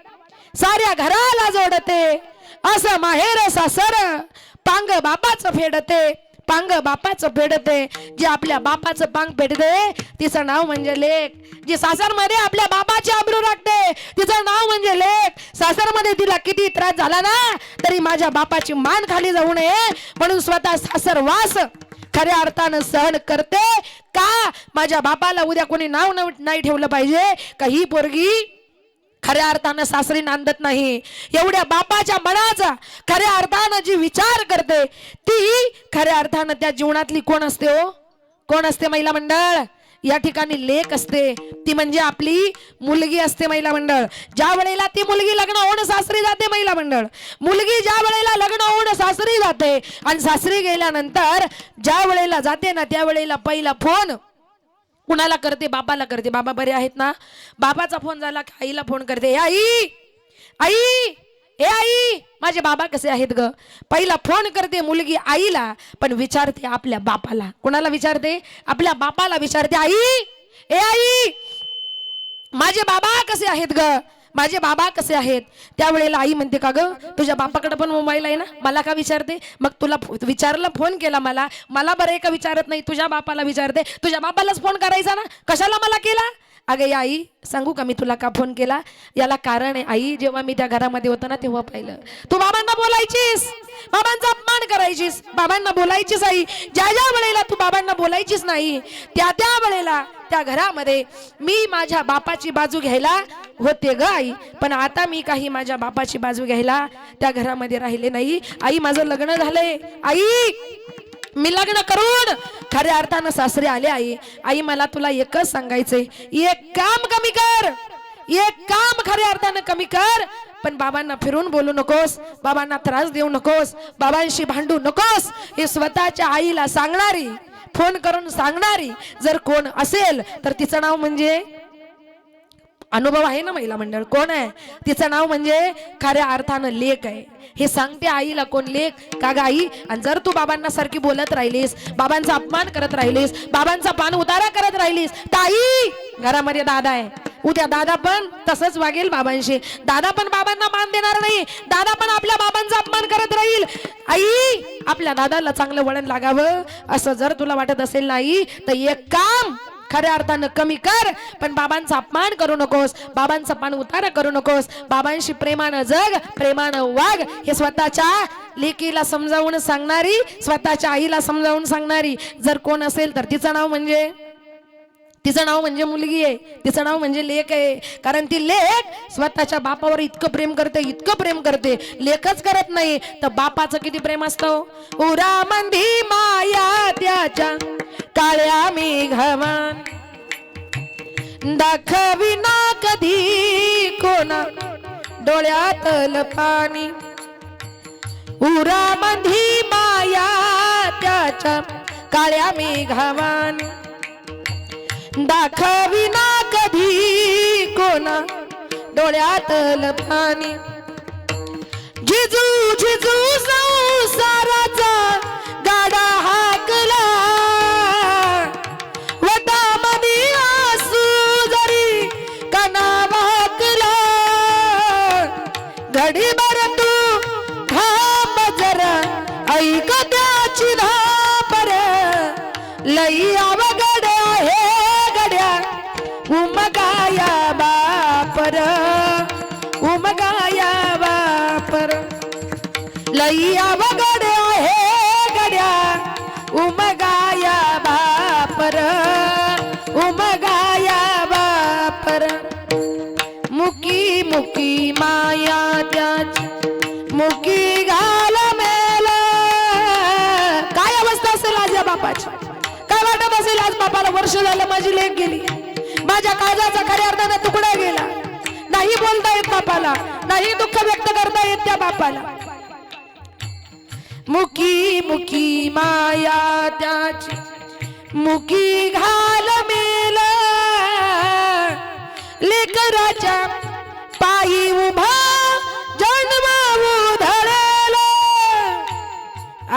साऱ्या घराला जोडते. असं माहेर सासर पांग बापाचं फेडते. पांग बापाचं फेडते. जे आपल्या बापाचं पांग फेडते तिचं नाव म्हणजे लेक. जी सासरमध्ये आपल्या बापाची आबरू राखते तिचं नाव म्हणजे लेक. सासरमध्ये तिला किती त्रास झाला ना तरी माझ्या बापाची मान खाली जाऊ नये म्हणून स्वतः सासरवास खऱ्या अर्थानं सहन करते. का? माझ्या बापाला उद्या कोणी नाव नाही ठेवलं पाहिजे का ही पोरगी खऱ्या अर्थानं सासरी नांदत नाही. एवढ्या बापाच्या मनाचा खऱ्या अर्थानं जी विचार करते ती खऱ्या अर्थानं त्या जीवनातली कोण असते हो, कोण असते महिला मंडळ, या ठिकाणी लेक असते. ती म्हणजे आपली मुलगी असते महिला मंडळ. ज्या वेळेला ती मुलगी लग्न होऊन सासरी जाते महिला मंडळ, मुलगी ज्या वेळेला लग्न होऊन सासरी जाते आणि सासरी गेल्यानंतर ज्या वेळेला जाते ना त्यावेळेला पहिला फोन कुणाला करते, बापाला करते. बाबा बरे आहेत ना. बाबाचा फोन झाला की आईला फोन करते, आई आई ए आई माझे बाबा कसे आहेत ग. पहिला फोन करते मुलगी आईला पण विचारते आपल्या बापाला. कुणाला विचारते? आपल्या बापाला विचारते, आई ए आई माझे बाबा कसे आहेत ग, माझे बाबा कसे आहेत. त्यावेळेला आई म्हणते का ग तुझ्या बापाकडे पण मोबाईल आहे ना, मला का विचारते. मग तुला विचारलं, फोन केला मला बरं का विचारत नाही. तुझ्या बापाला विचारते. तुझ्या बापालाच फोन करायचा ना, कशाला मला केला. अगे आई सांगू का मी तुला का फोन केला, याला कारण आहे आई. जेव्हा मी त्या घरामध्ये होतो ना तेव्हा पाहिलं तू बाबांना बोलायचीस, बाबांचा अपमान करायचीस, बाबांना बोलायचीस. आई ज्या वेळेला तू बाबांना बोलायचीस नाही त्या वेळेला त्या घरामध्ये मी माझ्या बापाची बाजू घ्यायला होते ग आई. पण आता मी काही माझ्या बापाची बाजू घ्यायला त्या घरामध्ये राहिले नाही. आई माझं लग्न झालंय, आई मी लग्न करून खऱ्या अर्थानं सासरे आले. आई मला तुला एकच सांगायचंय, एक काम कमी कर, एक काम खऱ्या अर्थानं कमी कर. पण बाबांना फिरून बोलू नकोस, बाबांना त्रास देऊ नकोस, बाबांशी भांडू नकोस, हे स्वतःच्या आईला सांगणारी, फोन करून सांगणारी जर कोण असेल तर तिचं नाव म्हणजे, अनुभव आहे ना महिला मंडळ, कोण आहे तिचं नाव म्हणजे खऱ्या अर्थानं लेक आहे. हे सांगते आईला कोण, लेक का ग आई. आणि जर तू बाबांना सारखी बोलत राहिलीस, बाबांचा अपमान करत राहिलीस, बाबांचा पान उतारा करत राहिलीस, तर आई घरामध्ये दादा आहे, उद्या दादा पण तसंच वागेल बाबांशी. दादा पण बाबांना मान देणार नाही, दादा पण आपल्या बाबांचा अपमान करत राहील. आई आपल्या दादाला चांगलं वळण लागावं असं जर तुला वाटत असेल नाही तर एक काम खऱ्या अर्थानं कमी कर, पण बाबांचा अपमान करू नकोस, बाबांचा पान उतारा करू नकोस, बाबांशी प्रेमानं जग, प्रेमानं वाग. हे स्वतःच्या लेकीला समजावून सांगणारी, स्वतःच्या आईला समजावून सांगणारी जर कोण असेल तर तिचं नाव म्हणजे, तिचं नाव म्हणजे मुलगी आहे, तिचं नाव म्हणजे लेक आहे. कारण ती लेक स्वतःच्या बापावर इतकं प्रेम करते, इतकं प्रेम करते, लेकच करत नाही तर बापाचं किती प्रेम असतं. उरामंदी माया त्याच्या काळ्या मेघावान, दाखविना कधी कोणा डोळ्यातलं पाणी. उरामंदी माया त्याच्या काळ्या मेघावान, दाखविना कधी कोणा डोळ्यातलं पाणी. जिजू जिजू संसाराचा गाडा हाकला, वटामध्ये आसू जरी कणा वाकला. घडीभर तू थांब जरा, ऐक त्याची धापर, लई अवघड आहे गड्या उमगाया बापर, उमगाया बापर. लई अवघड आहे गड्या उमगाया बापर, उमगाया बापर. मुकी मुकी माया त्याची मुकी घाल मेल. काय अवस्था असेल आज या बापाची, काय वाटत असेल आज बापाला, वर्ष झालं माझी लेक गेली, माझ्या काळजाचा खऱ्या अर्थाने तुकडा गेला, नाही बोलता येत बापाला, नाही दुःख व्यक्त करता येत त्या बापाला. मुकी मुकी माया त्याची मुकी घाल मेल, लेकराच्या पायी उभा जन्मावू धळेल.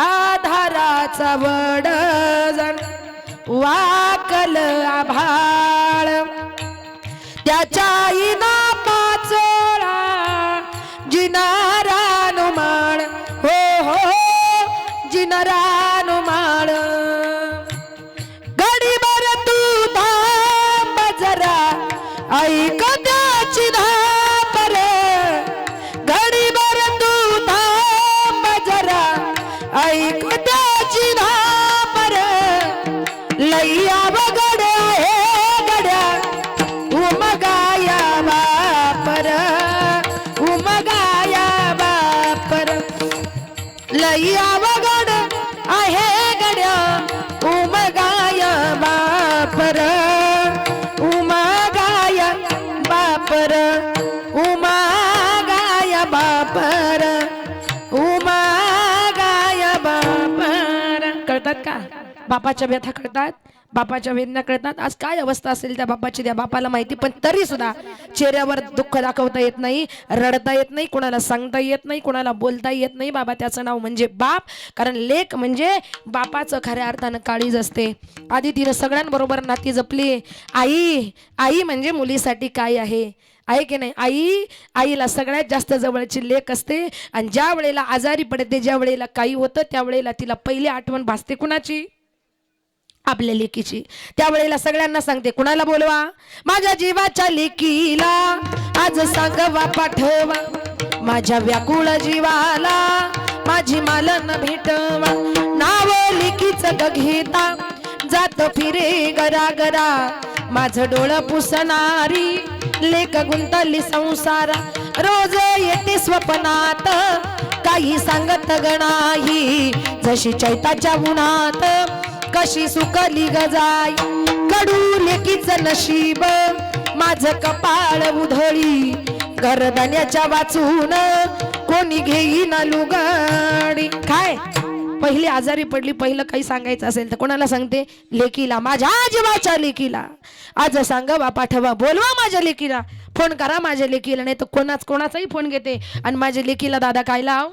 आधाराचा वड जण वाकल आभाळ, त्याच्या आईना पाचोळा जिनारानु माळ. हो हो जिनारानु माळ. घडीभर तू थांब जरा, ऐक त्याची धापर. घडीभर तू थांब जरा, ऐक त्याची धापर. लई अवघड आहे गड्या उमगाया बापर, उमगाया बापर. लई अवघड आहे गड्या उमगाया बापर, उमगाया बापर, उमगाया बापर, उमगाया बापर. कळतात का बापाच्या व्यथा, कळतात बापाच्या वेदना, कळतात. आज काय अवस्था असेल त्या बापाची त्या बापाला माहिती, पण तरी सुद्धा चेहऱ्यावर दुःख दाखवता येत नाही, रडता येत नाही, कोणाला सांगता येत नाही, कोणाला बोलता येत नाही. बाबा त्याचं नाव म्हणजे बाप, कारण लेक म्हणजे बापाचं खऱ्या अर्थानं काळीज असते. आधी तिनं सगळ्यांबरोबर नाती जपली. आई आई म्हणजे मुलीसाठी काय आहे, आहे की नाही. आई आईला सगळ्यात जास्त जवळची लेक असते. आणि ज्या वेळेला आजारी पडते, ज्या वेळेला काही होतं, त्यावेळेला तिला पहिली आठवण भासते कुणाची, आपल्या लेकीची. त्यावेळेला सगळ्यांना सांगते, कुणाला बोलवा, माझ्या जीवाच्या लेकीला आज सांगवा पाठवा, माझ्या व्याकुळ जीवाला माझी मालन भेटवा. नाव लेकीचं घेता जात फिरे गरा गरा, माझं डोळं पुसणारी लेक गुंतली संसारा. रोज येते स्वप्नात काही सांगत गणाही, जशी चैताच्या उन्हात कशी सुकली गजाई. कडू लेकीच नशीब माझं कपाळ उधळी, घरदाण्याच्या वाचून कोणी घेईन लुगडी. काय पहिली आजारी पडली, पहिलं काही सांगायचं असेल तर कोणाला सांगते? लेकीला, माझ्या जीवाच्या लेकीला. आज सांग बापा ठेवा, बोलवा माझ्या लेकीला, फोन करा माझ्या लेकीला. नाही तर कोणाचाही फोन घेते आणि माझ्या लेकीला दादा काय लाव,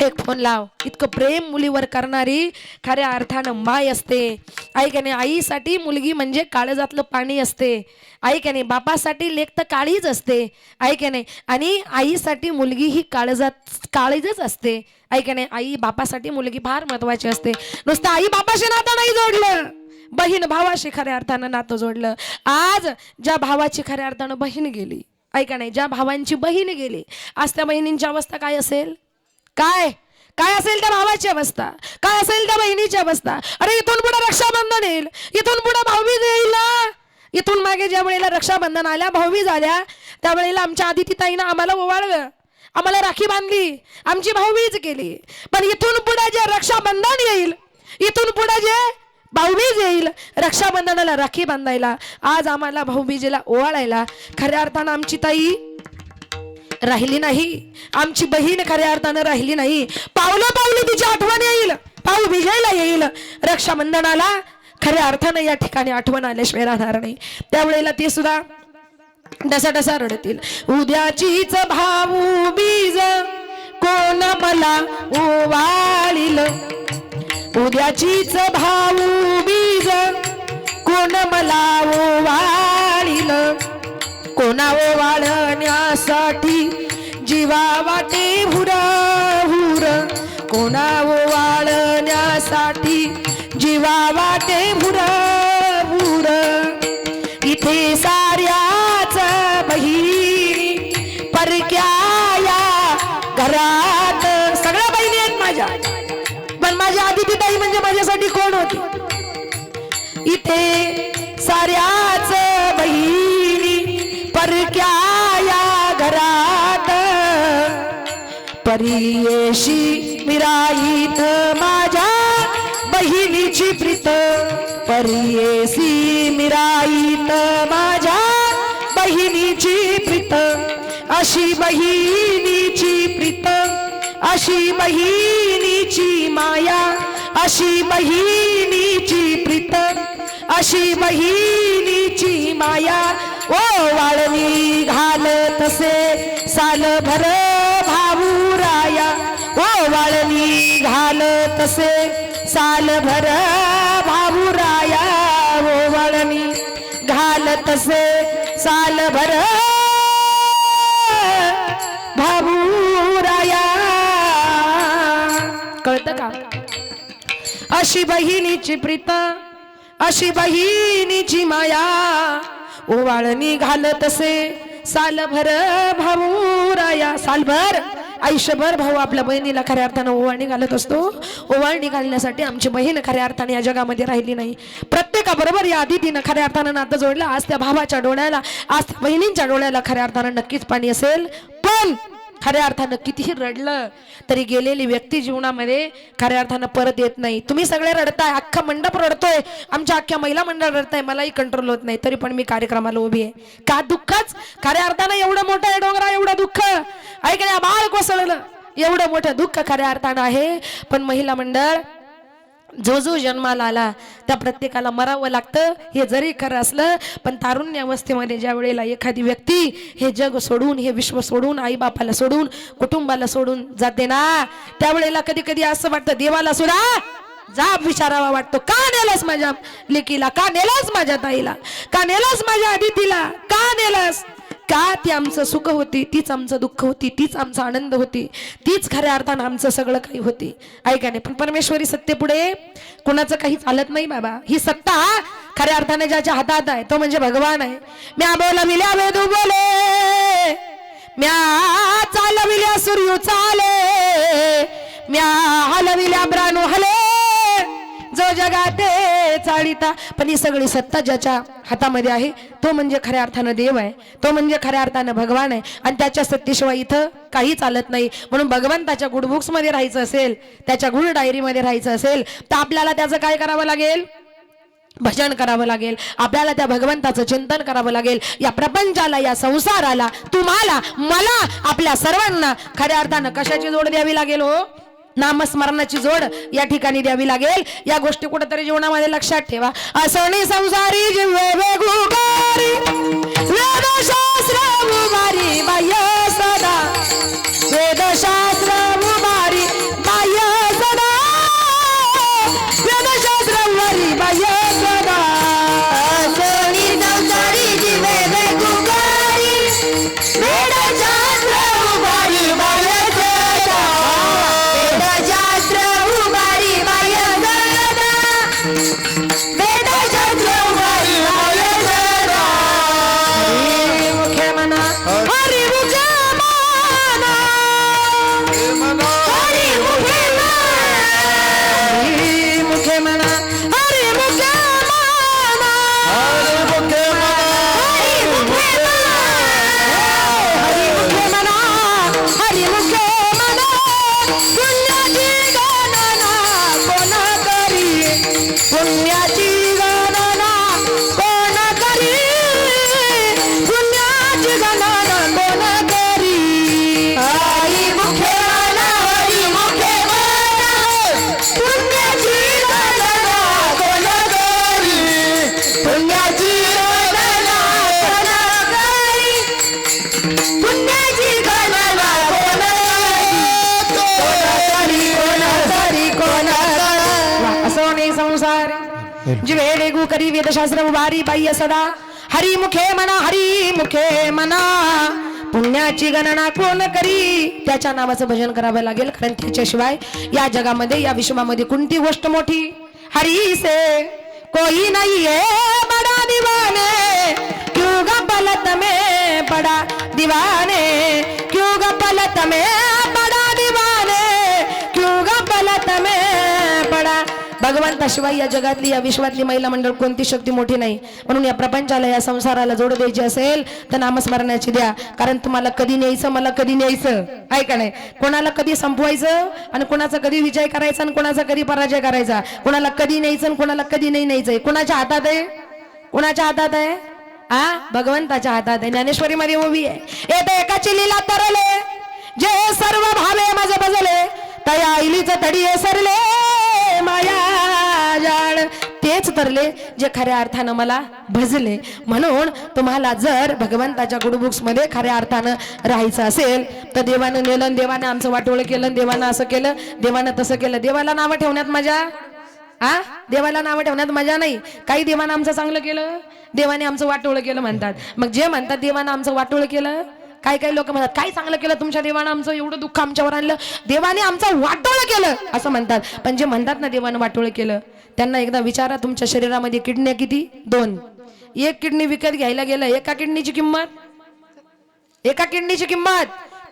एक फोन लाव. इतकं प्रेम मुलीवर करणारी खऱ्या अर्थानं माय असते. ऐक नाही, आईसाठी मुलगी म्हणजे काळजातलं पाणी असते. ऐक नाही, बापासाठी लेक तर काळीच असते. ऐक नाही, आणि आईसाठी मुलगी ही काळीजच असते. ऐक नाही, आई बापासाठी मुलगी फार महत्वाची असते. नुसतं आई बापाशी नातं नाही जोडलं, बहीण भावाशी खऱ्या अर्थानं नातं जोडलं. आज ज्या भावाची खऱ्या अर्थानं बहीण गेली, ऐका नाही, ज्या भावांची बहीण गेली, आज त्या बहिणींची अवस्था काय असेल? काय काय असेल त्या भावाची अवस्था, काय असेल त्या बहिणीची अवस्था? अरे इथून पुढे रक्षाबंधन येईल, इथून पुढे भाऊबीज येईल ना. इथून मागे ज्या वेळेला रक्षाबंधन आल्या, भाऊबीज आल्या, त्यावेळेला आमच्या आदितीताईनं आम्हाला ओवाळलं, आम्हाला राखी बांधली, आमची भाऊबीज केली. पण इथून पुढे जे रक्षाबंधन येईल, इथून पुढे जे भाऊबीज येईल, रक्षाबंधनाला राखी बांधायला, आज आम्हाला भाऊबीजेला ओवाळायला खऱ्या अर्थानं आमची ताई राहिली नाही, आमची बहीण खऱ्या अर्थानं राहिली नाही. पावलं पावलं तिची आठवण येईल, भाऊबीजेला येईल, रक्षाबंधनाला खऱ्या अर्थानं या ठिकाणी आठवण आल्याशिवाय राहणार नाही. त्यावेळेला ते सुद्धा डसा रडतील. उद्याचीच भाऊबीज कोण मला ओवाळील, उद्याचीच भाऊबीज कोण मला ओवाळील, कोणा ओवाळण्यासाठी जीवा वाटे हुर हुर, कोणा ओवाळण्यासाठी जीवा वाटे हुर हुर. इथे साऱ्याच बहिणी परक्या या घरात, सगळ्या बहिणी आहेत माझ्या, पण माझ्या आदितीताई म्हणजे माझ्यासाठी कोण होती? इथे साऱ्याच बहिणी परक्या या घरात, परियेशी मिराईत माझ्या बहिणीची प्रीत, परियेशी मिराईत माझ्या बहिणीची प्रीत. अशी बहिणीची प्रीत, अशी बहिणीची माया, अशी बहिणीची प्रीत, अशी बहिणीची माया. ओ वाळणी घालतसे सालभर भाऊराया, ओ वाळणी घालतसे सालभर भाऊराया, ओ वाळणी घालतसे सालभर भाऊराया. कळतं का? अशी बहिणीची प्रीत, अशी बहिणीची माया, ओवाळणी घालतसे सालभर भाऊराया. सालभर आयुष्यभर भाऊ आपल्या बहिणीला खऱ्या अर्थानं ओवाळणी घालत असतो. ओवाळणी घालण्यासाठी आमची बहीण खऱ्या अर्थाने या जगामध्ये राहिली नाही. प्रत्येकाबरोबर या आदितीनं खऱ्या अर्थानं नातं जोडलं. आज त्या भावाच्या डोळ्याला, आज त्या बहिणींच्या डोळ्याला खऱ्या अर्थानं नक्कीच पाणी असेल. पण खऱ्या अर्थानं कितीही रडलं तरी गेलेली व्यक्ती जीवनामध्ये खऱ्या अर्थानं परत येत नाही. तुम्ही सगळे रडताय, अख्खा मंडप रडतोय, आमच्या अख्ख्या महिला मंडळ रडताय, मलाही कंट्रोल होत नाही, तरी पण मी कार्यक्रमाला उभी आहे. का दुःखच खऱ्या अर्थानं एवढं मोठं आहे डोंगरा, एवढं दुःख ऐकण्या बाळ कोसळलं, एवढं मोठं दुःख खऱ्या अर्थानं आहे. पण महिला मंडळ जो जो जन्माला आला त्या प्रत्येकाला मरावं लागतं, हे जरी खरं असलं. पण तारुण्य अवस्थेमध्ये ज्या वेळेला एखादी व्यक्ती हे जग सोडून, हे विश्व सोडून, आई बापाला सोडून, कुटुंबाला सोडून जाते ना, त्यावेळेला कधी कधी असं वाटतं देवाला सुद्धा जाब विचारावा वाटतो. का नेलस माझ्या लेकीला, का नेलस माझ्या ताईला, का नेलस माझ्या आदितीला, का नेलस? का ती आमचं सुख होती, तीच आमचं दुःख होती, तीच आमचा आनंद होती, तीच खऱ्या अर्थानं आमचं सगळं काही होती. ऐका नाही, पण परमेश्वरी सत्तेपुढे कुणाचं काही चालत नाही बाबा. ही सत्ता खऱ्या अर्थाने ज्याच्या हातात आहे तो म्हणजे भगवान आहे. म्या बोलविल्या वेदू बोले, म्या चालविल्या सूर्य चाले, म्या हलविल्या ब्राणू हले, जो जगाते चाळीता. पण ही सगळी सत्ता ज्याच्या हातामध्ये आहे तो म्हणजे खऱ्या अर्थानं देव आहे, तो म्हणजे खऱ्या अर्थानं भगवान आहे. आणि त्याच्या सत्तेशिवाय इथं काही चालत नाही. म्हणून भगवंताच्या गुड बुक्स मध्ये राहायचं असेल, त्याच्या गुड डायरी मध्ये राहायचं असेल तर आपल्याला त्याचं काय करावं लागेल? भजन करावं लागेल, आपल्याला त्या भगवंताचं चिंतन करावं लागेल. या प्रपंचाला, या संसाराला, तुम्हाला, मला, आपल्या सर्वांना खऱ्या अर्थानं कशाची जोड द्यावी लागेल हो? नामस्मरणाची जोड या ठिकाणी द्यावी लागेल. या गोष्टी कुठेतरी जीवनामध्ये लक्षात ठेवा. असणी संसारी जिवे वेगुगारी, वेदशास्त्र उभारी बाह्य सदा, वेदशास्त्र उभारी बाह्य सदा, वेदशास्त्र उभारी बाह्य सदा. असोनी संसारी जीवे वेगुगारी, वेदशास्त्र उभारी बाह्य सदा, वेदशास्त्र उभारी बाह्य सदा, वेदशास्त्र उभारी बाह्य सदा. हरी मुखे म्हणा, हरी मुखे म्हणा, हरी मुखे हरी मुखे म्हणा, हरी मुखे म्हणा, हरी मुखे हरी मुखे म्हणा, हरी मुखे म्हणा. पुण्याची गणना कोण करी, पुण्याची गणना कोण करी, पुण्याची गणना कोण करी. हरी मुखे म्हणा, हरी मुखे म्हणा, पुण्याची गणना कोण करी, पुण्याची गणना कोण करी, पुण्याची गणना कोण करी, कोण करी. असो नाही संसार जिवे वेगू करी, वेदशास्त्र उभारी बाह्य सदा. हरी मुखे म्हणा, हरी मुखे म्हणा, पुण्याची गणना कोण करी. त्याच्या नावाचं भजन करावं लागेल, कारण त्याच्याशिवाय या जगामध्ये, या विश्वामध्ये कोणती गोष्ट मोठी. हरी से कोई नहीं है बड़ा दीवाने, क्यों गफलत में बड़ा दीवाने, क्यों गफलत में बड़ा दीवाने, क्यों गफलत में बड़ा. भगवंताशिवाय या जगातली, या विश्वातली महिला मंडळ कोणती शक्ती मोठी नाही. म्हणून या प्रपंचाला, या संसाराला जोड द्यायची असेल तर नामस्मरणाची द्या. कारण तुम्हाला कधी न्यायचं, मला कधी न्यायचं आहे का नाही. कोणाला कधी संपवायचं आणि कोणाचा कधी विजय करायचा आणि कोणाचा कधी पराजय करायचा, कोणाला कधी न्यायचं आणि कोणाला कधी नाही न्यायचंय. कोणाच्या हातात आहे, कोणाच्या हातात आहे? भगवंताच्या हातात आहे. ज्ञानेश्वरी मध्ये उभी आहे, येते एकाची लीला तरले, जे सर्व भावे माझे बजले, तया इलीच तडी सरले, माया जाळ तेच तरले जे खऱ्या अर्थानं मला भजले. म्हणून तुम्हाला जर भगवंताच्या गुडबुक्स मध्ये खऱ्या अर्थानं राहायचं असेल तर देवानं नेलं, देवानं आमचं वाटोळ केलं, देवानं असं केलं, देवानं तसं केलं. देवाला नावं ठेवण्यात मजा, देवाला नावं ठेवण्यात मजा नाही. काही देवानं आमचं चांगलं केलं, देवाने आमचं वाटोळ केलं म्हणतात. मग जे म्हणतात देवानं आमचं वाटोळ केलं, काही काही लोक म्हणतात काय चांगलं केलं तुमच्या देवानं, आमचं एवढं दुःख आमच्यावर आणलं, देवाने आमचं वाटोळ केलं असं म्हणतात. पण जे म्हणतात ना देवानं वाटोळ केलं, त्यांना एकदा विचारा तुमच्या शरीरामध्ये किडन्या किती? 2. एक किडनी विकत घ्यायला गेलं, एका किडनीची किंमत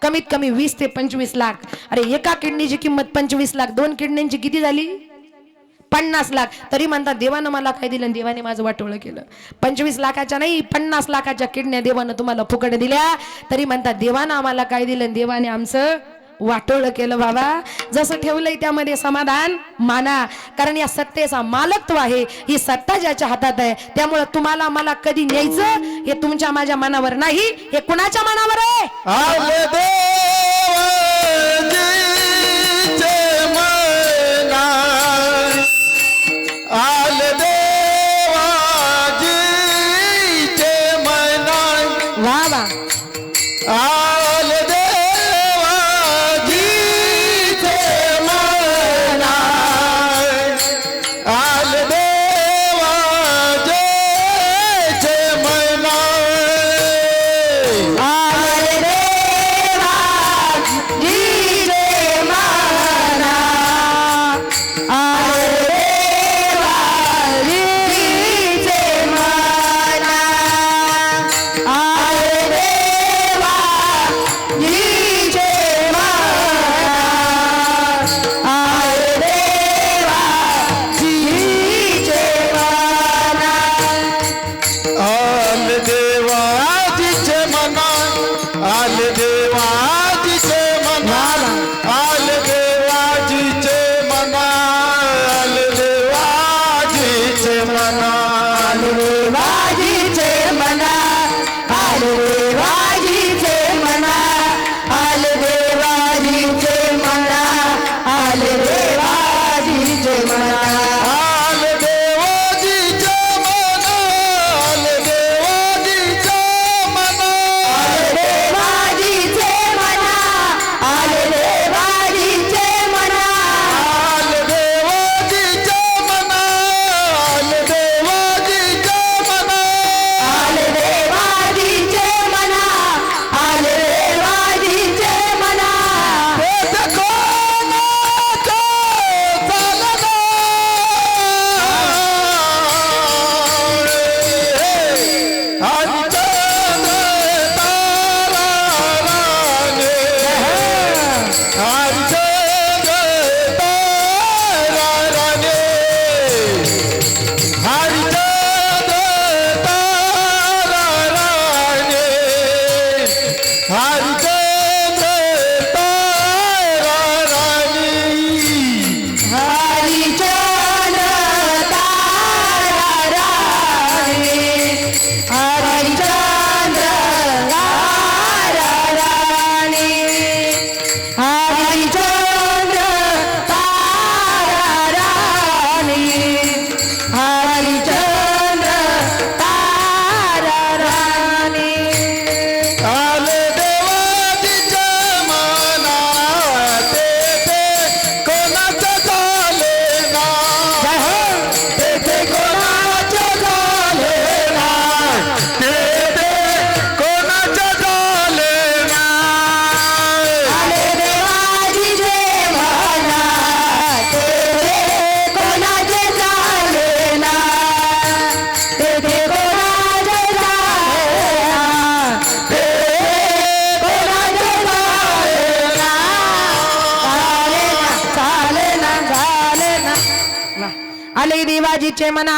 कमीत कमी 20 ते 25 लाख. अरे एका किडनीची किंमत 25 लाख, 2 किडन्यांची किती झाली? 50 लाख. तरी म्हणतात देवानं मला काय दिलं, देवाने माझं वाटोळं केलं. 25 लाखाच्या नाही, 50 लाखाच्या किडन्या देवानं तुम्हाला फुकट दिल्या, तरी म्हणतात देवानं आम्हाला काय दिलं, देवाने आमचं वाटोळं केलं. बाबा जसं ठेवलंय त्यामध्ये समाधान माना, कारण या सत्तेचा मालकत्व आहे, ही सत्ता ज्याच्या हातात आहे. त्यामुळे तुम्हाला मला कधी न्यायचं हे तुमच्या माझ्या मनावर नाही, हे कुणाच्या मनावर आहे? आले देवाजीचे मना, आले देवाजीचे मना, वा वा. आले देवाजीचे मना, आले देवाजीचे मना, आले देवाजीचे आले देवाजीचे मना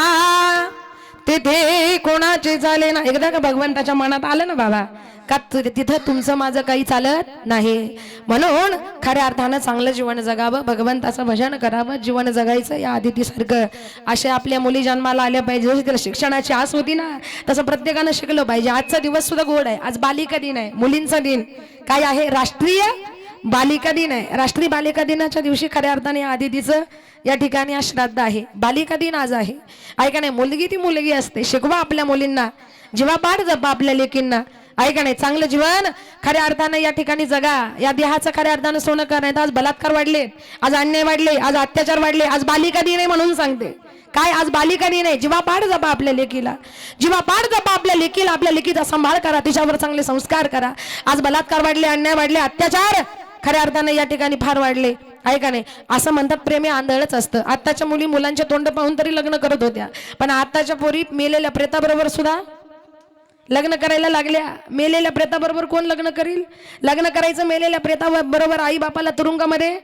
तिथे कोणाचे झाले ना. एकदा का भगवंताच्या मनात आलं ना बाबा का तिथं तुमचं माझं काही चालत नाही. म्हणून खऱ्या अर्थानं चांगलं जीवन जगावं, भगवंताचं भजन करावं, जीवन जगायचं या आदितीसारखं. अशा आपल्या मुली जन्माला आल्या पाहिजे. जशी तिला शिक्षणाची आस होती ना तसं प्रत्येकानं शिकलं पाहिजे. आजचा दिवस सुद्धा गोड आहे. आज बालिका दिन आहे, मुलींचा दिन. काय आहे? राष्ट्रीय बालिका दिन आहे. राष्ट्रीय बालिका दिनाच्या दिवशी खऱ्या अर्थाने आदितीचं या ठिकाणी आज श्राद्ध आहे. बालिका दिन आज आहे. ऐका नाही, मुलगी ती मुलगी असते. शिकवा आपल्या मुलींना, जीवापाड जपा आपल्या लेकींना. ऐका नाही, चांगलं जीवन खऱ्या अर्थानं या ठिकाणी जगा. या देहाचं खऱ्या अर्थानं सोनं करण्यात आज बलात्कार वाढले, आज अन्याय वाढले, आज अत्याचार वाढले. आज बालिका दिन आहे म्हणून सांगते. काय आज बालिका दिन आहे? जीवापाड जपा आपल्या लेकीला, जीवापाड जपा आपल्या लेकीला. आपल्या लेकीचा सांभाळ करा, तिच्यावर चांगले संस्कार करा. आज बलात्कार वाढले, अन्याय वाढले, अत्याचार खऱ्या अर्थानं या ठिकाणी फार वाढले. ऐका नाही, असं म्हणतात प्रेम हे आंधळच असतं. आत्ताच्या मुली मुलांचे तोंड पाहून तरी लग्न करत होत्या, पण आत्ताच्या पोरी मेलेल्या प्रेताबरोबर सुद्धा लग्न करायला लागल्या. मेलेल्या प्रेताबरोबर कोण लग्न करील? लग्न करायचं मेलेल्या प्रेताबरोबर. आई बापाला तुरुंगामध्ये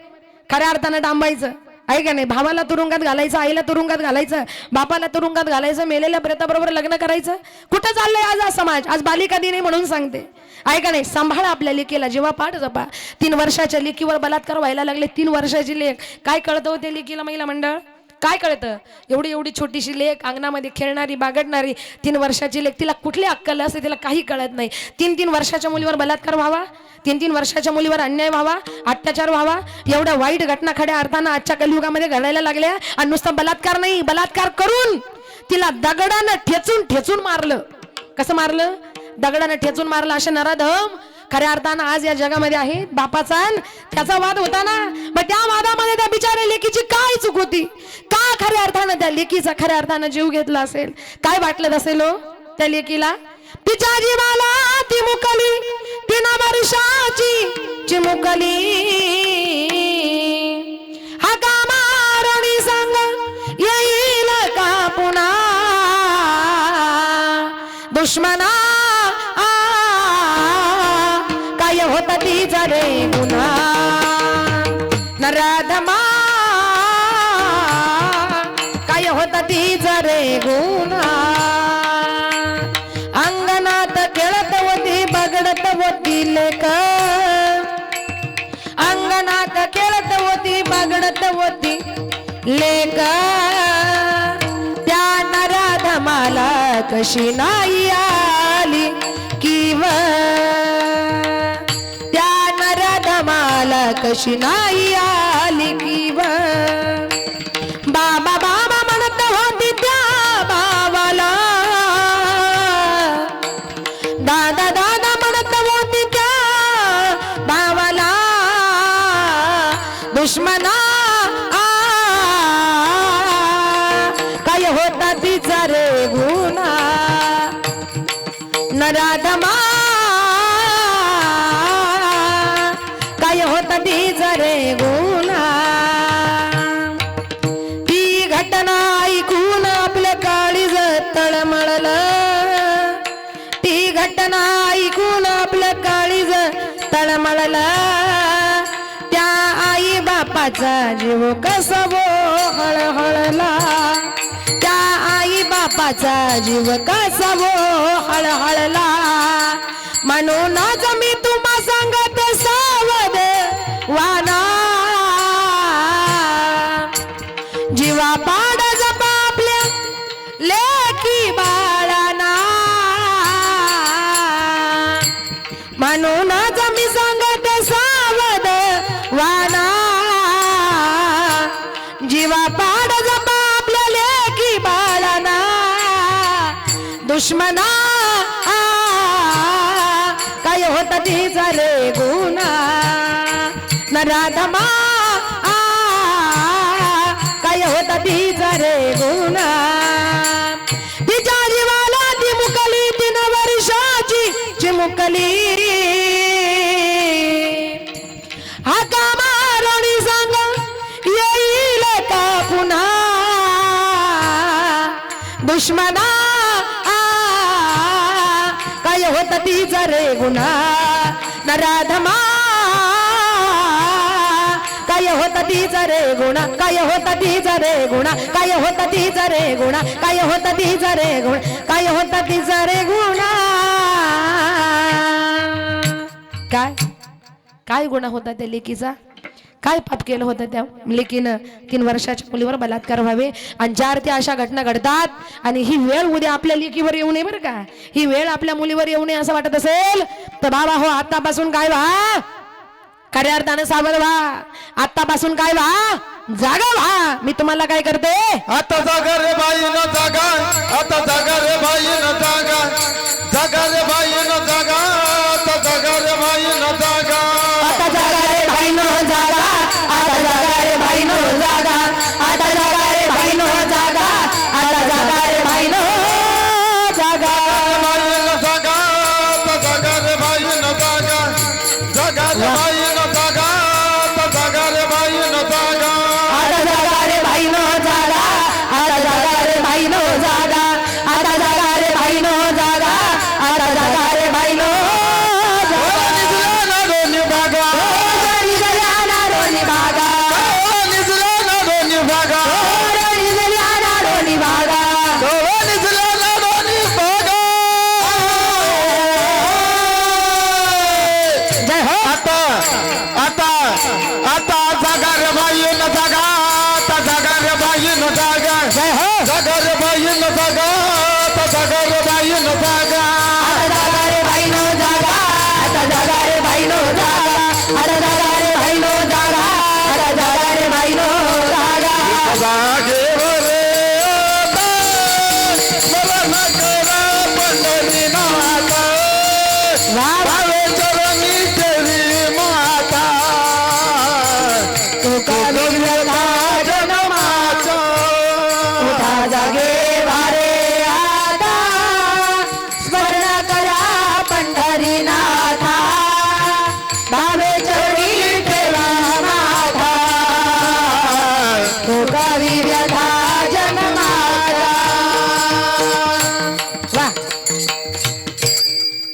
खऱ्या अर्थानं डांबायचं. ऐका नाही, भावाला तुरुंगात घालायचं, आईला तुरुंगात घालायचं, बापाला तुरुंगात घालायचं, मेलेल्या प्रेताबरोबर लग्न करायचं. कुठं चाललंय आज हा समाज? आज बालिका दिन आहे म्हणून सांगते. ऐका नाही, सांभाळा आपल्या लेकीला, जीवापाड जपा. 3 वर्षाच्या लेकीवर बलात्कार व्हायला लागले. 3 वर्षाची लेक, काय कळतं होते लेकीला? महिला मंडळ काय कळतं? एवढी एवढी छोटीशी लेक, अंगणामध्ये खेळणारी, बागडणारी 3 वर्षाची लेक. तिला कुठली अक्कल असते? तिला काही कळत नाही. 3 वर्षाच्या मुलीवर बलात्कार व्हावा, 3 वर्षाच्या मुलीवर अन्याय व्हावा, अत्याचार व्हावा. एवढ्या वाईट घटना खऱ्या अर्थानं आजच्या कलियुगामध्ये घडायला लागल्या. आणि नुसतं बलात्कार नाही, बलात्कार करून तिला दगडानं ठेचून मारलं. कसं मारलं? दगडानं ठेचून मारलं. अशा नराधम खऱ्या अर्थानं आज या जगामध्ये आहे. बापाचा त्याचा वाद होता ना, मग त्या वादामध्ये त्या बिचाऱ्या लेकीची काय चूक होती? का खऱ्या अर्थानं त्या लेकीचा खऱ्या अर्थानं जीव घेतला असेल? काय वाटलं असेल हो त्या लेकीला? तिच्या जीवाला ती मुकली, 3 वर्षाची चिमुकली. हा कामारणी सांग येईल का पुन्हा? दुश्मना काय होता तिचा रे गुन्हा? नराधमा काय होता तिचा रे गुन्हा? अंगणात खेळत होती, बघडत होती लेक. अंगणात खेळत होती, बघडत होती लेक. त्या नराधमाला कशी नाही आली किव? त्या नराधमाला कशी नाही आली किव? बाबा बाबा म्हणत होती त्या बाबाला, दादा दादा म्हणत होती त्या भावाला. दुश्मना काय होता तिचा रे गुन्हा? नराधमा काय होता तिचा रे गुन्हा? ती घटना ऐकून आपलं काळीज तळमळलं. ती घटना ऐकून आपलं काळीज तळमळलं. त्या आई बापाचा जीव कसा हळहळला. त्या आई बापाचा जीव कसा हळहळला. म्हणूनच मी तुम्हा सांगते सावध वाना. जीवापाड जपा आपल्या लेकी बाळांना. म्हणूनच मी सांगते सावध वाना. जीवापाड जपा आपल्या लेकी बाळांना. दुश्मना काय होता तिचा रे गुन्हा? नराधमा काय होता तिचा रे गुन्हा? तिच्या जीवाला ती मुकली, 3 वर्षाची चिमुकली. हा कामारणी सांग येईल का पुन्हा? दुश्मना काय होता तिचा रे गुन्हा? नराधमा काय होता होता तिचा रे गुणा काय होता तिचा रे गुणा काय होता तिचा रे गुणा काय होता तिचा रे गुण काय होता तिचा रे गुणा काय काय गुन्हा होता त्या लेकीचा काय पाप केलं होतं त्या लेकीनं 3 वर्षाच्या मुलीवर बलात्कार व्हावे आणि 4 त्या अशा घटना घडतात आणि ही वेळ उद्या आपल्या लेकीवर येऊ नये बरं का ही वेळ आपल्या मुलीवर येऊ नये असं वाटत असेल तर बाबा हो आतापासून काय व्हा खऱ्या अर्थानं सावध व्हा आतापासून काय व्हा जागा व्हा मी तुम्हाला काय करते आता जागा रे बाई न जागा आता जागा रे बाई न जागा जागा रे बाई न जागा आता जागा रे बाई न जागा आता जागा रे भाई नो जागा आता जागा रे भाई नो जागा आता जागा रे भाई नो जागा आता जागा रे भाई नो जागा बाई न जागा आता जागा रे बाई न जागा जागा रे बाई न जागा आता जागा रे बाई न जागा आता जागा रे भाई नो जागा आता जागा रे भाई नो जागा आता जागा रे भाई नो जागा आता जागा रे भाई नो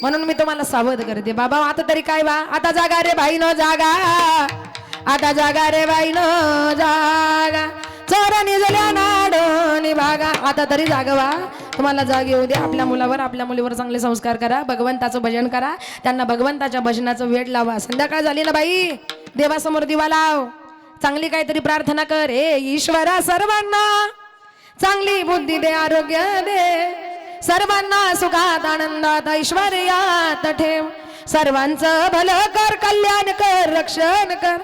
म्हणून मी तुम्हाला सावध करते बाबा आता तरी काय बा आता जागा रे भाई नो जागा आता जागा रे भाई नो जागा चोरा निजल्या नाडोनी भागा आता तरी जागवा तुम्हाला जाग येऊ दे आपल्या मुलावर आपल्या मुलीवर चांगले संस्कार करा भगवंताचं भजन करा त्यांना भगवंताच्या भजनाचं वेळ लावा संध्याकाळ झाली ना बाई देवासमोर दिवा लाव चांगली काहीतरी प्रार्थना कर हे ईश्वरा सर्वांना चांगली बुद्धी दे आरोग्य दे सर्वांना सुखात आनंदात ऐश्वर्यात ठेव सर्वांचं भलं कर कल्याण कर रक्षण कर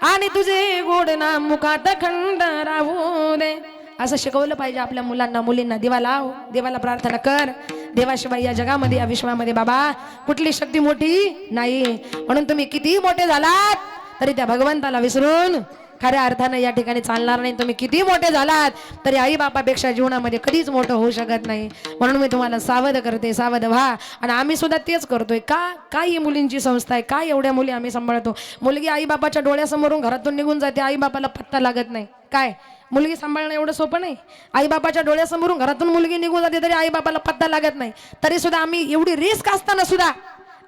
आणि तुझे गोड नाम मुखात खंड राहू दे असं शिकवलं पाहिजे आपल्या मुलांना मुलींना दिवा लाव देवाला प्रार्थना कर देवाशिवाय या जगामध्ये या विश्वामध्ये बाबा कुठली शक्ती मोठी नाही म्हणून तुम्ही किती मोठे झालात तरी त्या भगवंताला विसरून खऱ्या अर्थानं या ठिकाणी चालणार नाही तुम्ही किती मोठे झालात तरी आई बापापेक्षा जीवनामध्ये कधीच मोठं होऊ शकत नाही म्हणून मी तुम्हाला सावध करते सावध व्हा आणि आम्ही सुद्धा तेच करतोय काय ही मुलींची संस्था आहे काय एवढ्या मुली आम्ही सांभाळतो मुलगी आई बापाच्या डोळ्यासमोरून घरातून निघून जाते आई बापाला पत्ता लागत नाही काय मुलगी सांभाळणं एवढं सोपं नाही आई बापाच्या डोळ्यासमोरून घरातून मुलगी निघून जाते तरी आई बापाला पत्ता लागत नाही तरी सुद्धा आम्ही एवढी रिस्क असताना सुद्धा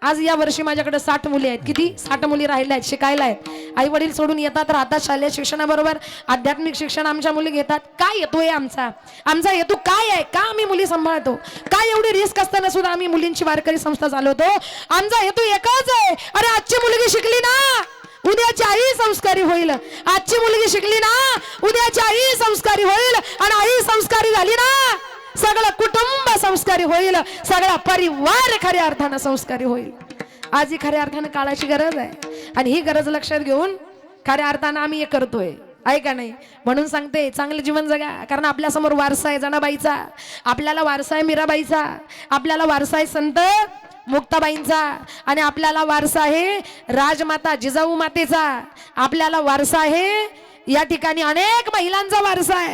आज या वर्षी माझ्याकडे 60 मुली आहेत किती 60 मुली राहिल्या आहेत शिकायला आहेत आई वडील सोडून येतात राहतात शालेय शिक्षणाबरोबर आध्यात्मिक शिक्षण आमच्या मुली घेतात काय येतोय आमचा हेतू काय आहे का आम्ही मुली सांभाळतो काय एवढी रिस्क असताना सुद्धा आम्ही मुलींची वारकरी संस्था चालवतो आमचा हेतू एकच आहे अरे आजची मुलगी शिकली ना उद्याची आई संस्कारी होईल आजची मुलगी शिकली ना उद्याची आई संस्कारी होईल आणि आई संस्कारी झाली ना सगळं कुटुंब संस्कारी होईल सगळा परिवार खऱ्या अर्थानं संस्कारी होईल आज ही खऱ्या अर्थानं काळाची गरज आहे आणि ही गरज लक्षात घेऊन खऱ्या अर्थानं आम्ही हे करतोय आहे का नाही म्हणून सांगते चांगलं जीवन जगा कारण आपल्या समोर वारसा आहे जनाबाईचा आपल्याला वारसा आहे मीराबाईचा आपल्याला वारसा आहे संत मुक्ताबाईंचा आणि आपल्याला वारसा आहे राजमाता जिजाऊ मातेचा आपल्याला वारसा आहे या ठिकाणी अनेक महिलांचा वारसा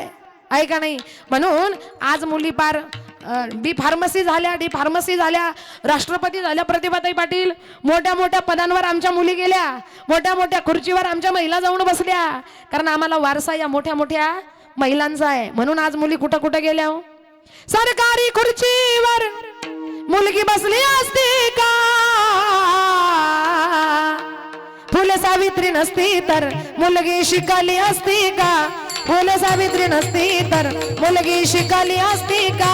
आहे का नाही म्हणून आज मुली पार बी फार्मसी झाल्या डी फार्मसी झाल्या राष्ट्रपती झाल्या प्रतिभाताई पाटील मोठ्या मोठ्या पदांवर आमच्या मुली गेल्या मोठ्या मोठ्या खुर्चीवर आमच्या महिला जाऊन बसल्या कारण आम्हाला वारसा या मोठ्या मोठ्या महिलांचा आहे म्हणून आज मुली कुठं कुठं गेल्या हो सरकारी खुर्चीवर मुलगी बसली असती का फुले सावित्री नसती तर मुलगी शिकली असती का फुले सावित्री नसती तर मुलगी शिकली असती का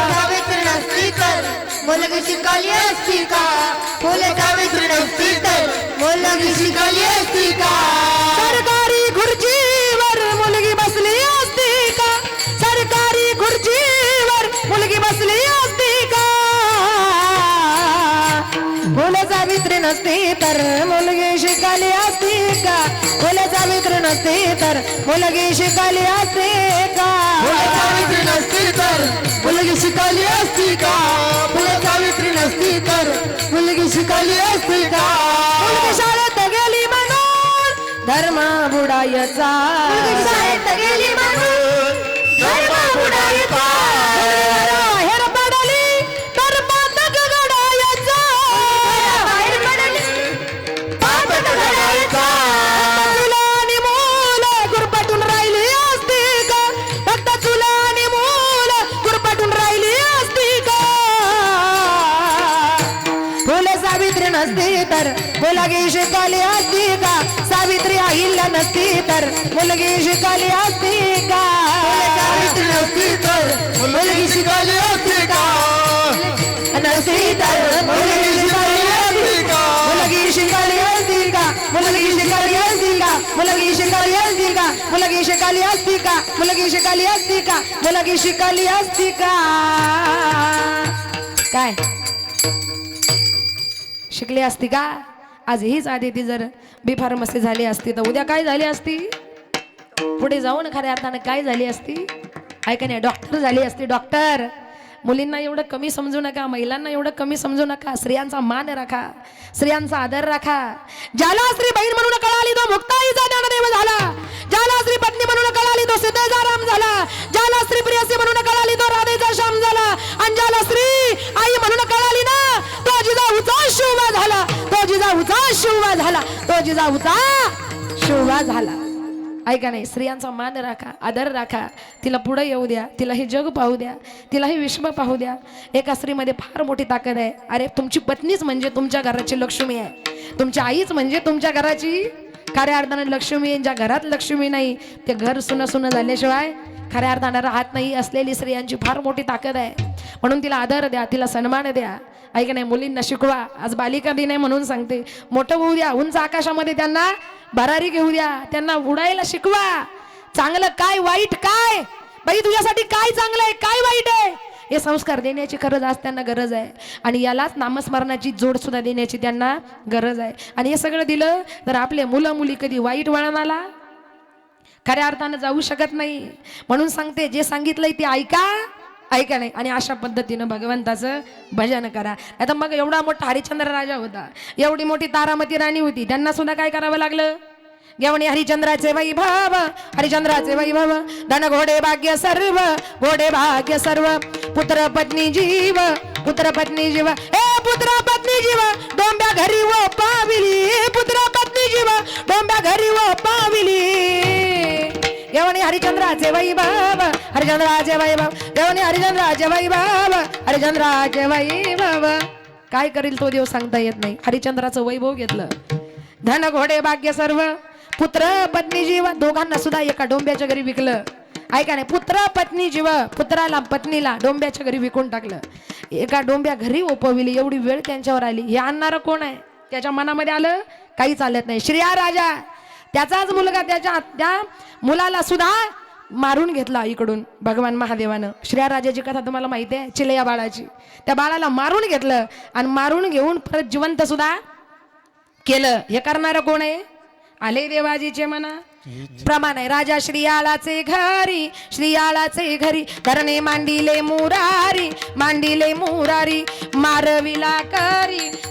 सावित्री नसती तर मुलगी शिकली असती का फुले सावित्री नसती तर मुलगी शिकली असती का सरकारी खुर्चीवर मुलगी बसली असती का सरकारी खुर्चीवर मुलगी बसली असती का फुले सावित्री नसती तर मुलगी शिकली असती का फुले सावित्री नसती तर मुलगी शिकली असती का फुले सावित्री नसती तर मुलगी शिकली असती का फुले सावित्री नसती तर मुलगी शिकली असती का मुलगी शाळेत गेली म्हणून धर्म बुडायचा शाळेत गेली म्हणून धर्म बुडायचा बाहेर पडली तर पातक घडायचा बाहेर पडली पापट घडायचा चुला आणि मूल गुरपटून राहिली असती का फक्त चुला आणि मूल गुरपटून राहिली असती का फुले सावित्री नसती तर मुलगी शिकली असती का सावित्री अहिल्या नसती तर मुलगी शिकली असती का सावित्री नसती तर मुलगी शिकली असती का नसती तर मुलगी शिकली असती का मुलगी शिकली असती का मुलगी शिकली असती का मुलगी शिकली असती का मुलगी शिकली असती का मुलगी शिकली असती का मुलगी शिकली असती का काय शिकली असती का आज हीच आदिती जर बी फार्मसी झाली असती तर उद्या काय झाली असती पुढे जाऊन खऱ्या अर्थाने काय झाली असती ऐका नाही डॉक्टर झाली असती डॉक्टर मुलींना एवढं कमी समजू नका महिलांना एवढं कमी समजू नका स्त्रियांचा मान राखा स्त्रियांचा आदर राखा ज्याला स्त्री बहीण म्हणून कळाली तो मुक्ताईचा ज्ञानदेव झाला ज्याला स्त्री पत्नी म्हणून कळाली तो सिद्धेचाराम झाला ज्याला स्त्री प्रियसी म्हणून कळाली तो राधेचा श्याम झाला आणि ज्याला स्त्री आई म्हणून कळाली ना तो जिजाऊचा शिवबा झाला तो जिजाऊचा शिवबा झाला तो जिजाऊचा शिवबा झाला ऐका नाही स्त्रियांचा मान राखा आदर राखा तिला पुढे येऊ द्या तिला हे जग पाहू द्या तिला हे विश्व पाहू द्या एका स्त्रीमध्ये फार मोठी ताकद आहे अरे तुमची पत्नीच म्हणजे तुमच्या घराची लक्ष्मी आहे तुमची आईच म्हणजे तुमच्या घराची खऱ्या अर्थाने लक्ष्मी आहे ज्या घरात लक्ष्मी नाही ते घर सुनं सुनं झाल्याशिवाय खऱ्या अर्थाने राहत नाही असलेली स्त्रियांची फार मोठी ताकद आहे म्हणून तिला आदर द्या तिला सन्मान द्या ऐका नाही मुलींना शिकवा आज बालिका दिन आहे म्हणून सांगते मोठं होऊ द्या उंच आकाशामध्ये त्यांना भरारी घेऊ द्या त्यांना उडायला शिकवा चांगलं काय वाईट काय बाई तुझ्यासाठी काय चांगलं आहे काय वाईट आहे हे संस्कार देण्याची खरंच आज त्यांना गरज आहे आणि यालाच नामस्मरणाची जोड सुद्धा देण्याची त्यांना गरज आहे आणि हे सगळं दिलं तर आपले मुलं मुली कधी वाईट वळणाला खऱ्या अर्थानं जाऊ शकत नाही म्हणून सांगते जे सांगितलंय ते ऐका नाही आणि अशा पद्धतीनं भगवंताचं भजन करा आता मग एवढा मोठा हरिश्चंद्र राजा होता एवढी मोठी तारामती राणी होती त्यांना सुद्धा काय करावं लागलं घेवणी हरिचंद्राचे वैभव हरिचंद्राचे वैभव धन घोडे भाग्य सर्व पुत्र पत्नी जीव हे पुत्र पत्नी जीव डोंब्या घरी व पाविली पुत्र पत्नी जीव डोंब्या घरी व पाविली घेवणी हरिचंद्राचे वैभव हरिचंद्राचे वैभव घेवणी हरिचंद्राचे वैभव काय करील तो देव सांगता येत नाही हरिचंद्राचं वैभव घेतलं धन घोडे भाग्य सर्व पुत्र पत्नी जीव दोघांना सुद्धा एका डोंब्याच्या घरी विकलं ऐका नाही पुत्र पत्नी जीव पुत्राला पत्नीला डोंब्याच्या घरी विकून टाकलं एका डोंब्या घरी ओपविली एवढी वेळ त्यांच्यावर आली हे आणणारं कोण आहे त्याच्या मनामध्ये आलं काही चालत नाही श्रिया राजा त्याचाच मुलगा त्या मुलाला सुद्धा मारून घेतला इकडून भगवान महादेवानं श्रिया राजाची कथा तुम्हाला माहिती आहे चिलया बाळाची त्या बाळाला मारून घेतलं आणि मारून घेऊन परत जिवंत सुद्धा केलं हे करणारं कोण आहे आले देवाजीचे मना प्रमाण आहे राजा श्रियाळाचे घरी धरणे मांडिले मुरारी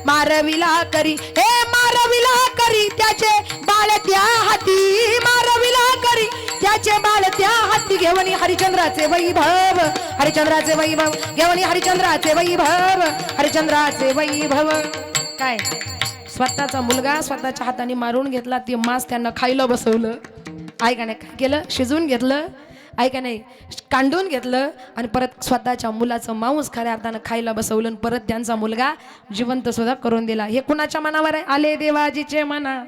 मारविला करी हे मारविला करी त्याचे बाळ त्या हाती मारविला करी त्याचे बाळ त्या हाती घेवणी हरिचंद्राचे वैभव घेवणी हरिचंद्राचे वैभव काय स्वतःचा मुलगा स्वतःच्या हाताने मारून घेतला ते मांस त्यांना खायला बसवलं ऐका नाही काय केलं शिजवून घेतलं ऐका नाही, कांडून घेतलं आणि परत स्वतःच्या मुलाचं मांस खऱ्या अर्थानं खायला बसवलं आणि परत त्यांचा मुलगा जिवंत सुद्धा करून दिला. हे कुणाच्या मनावर आहे? आले देवाजीचे मना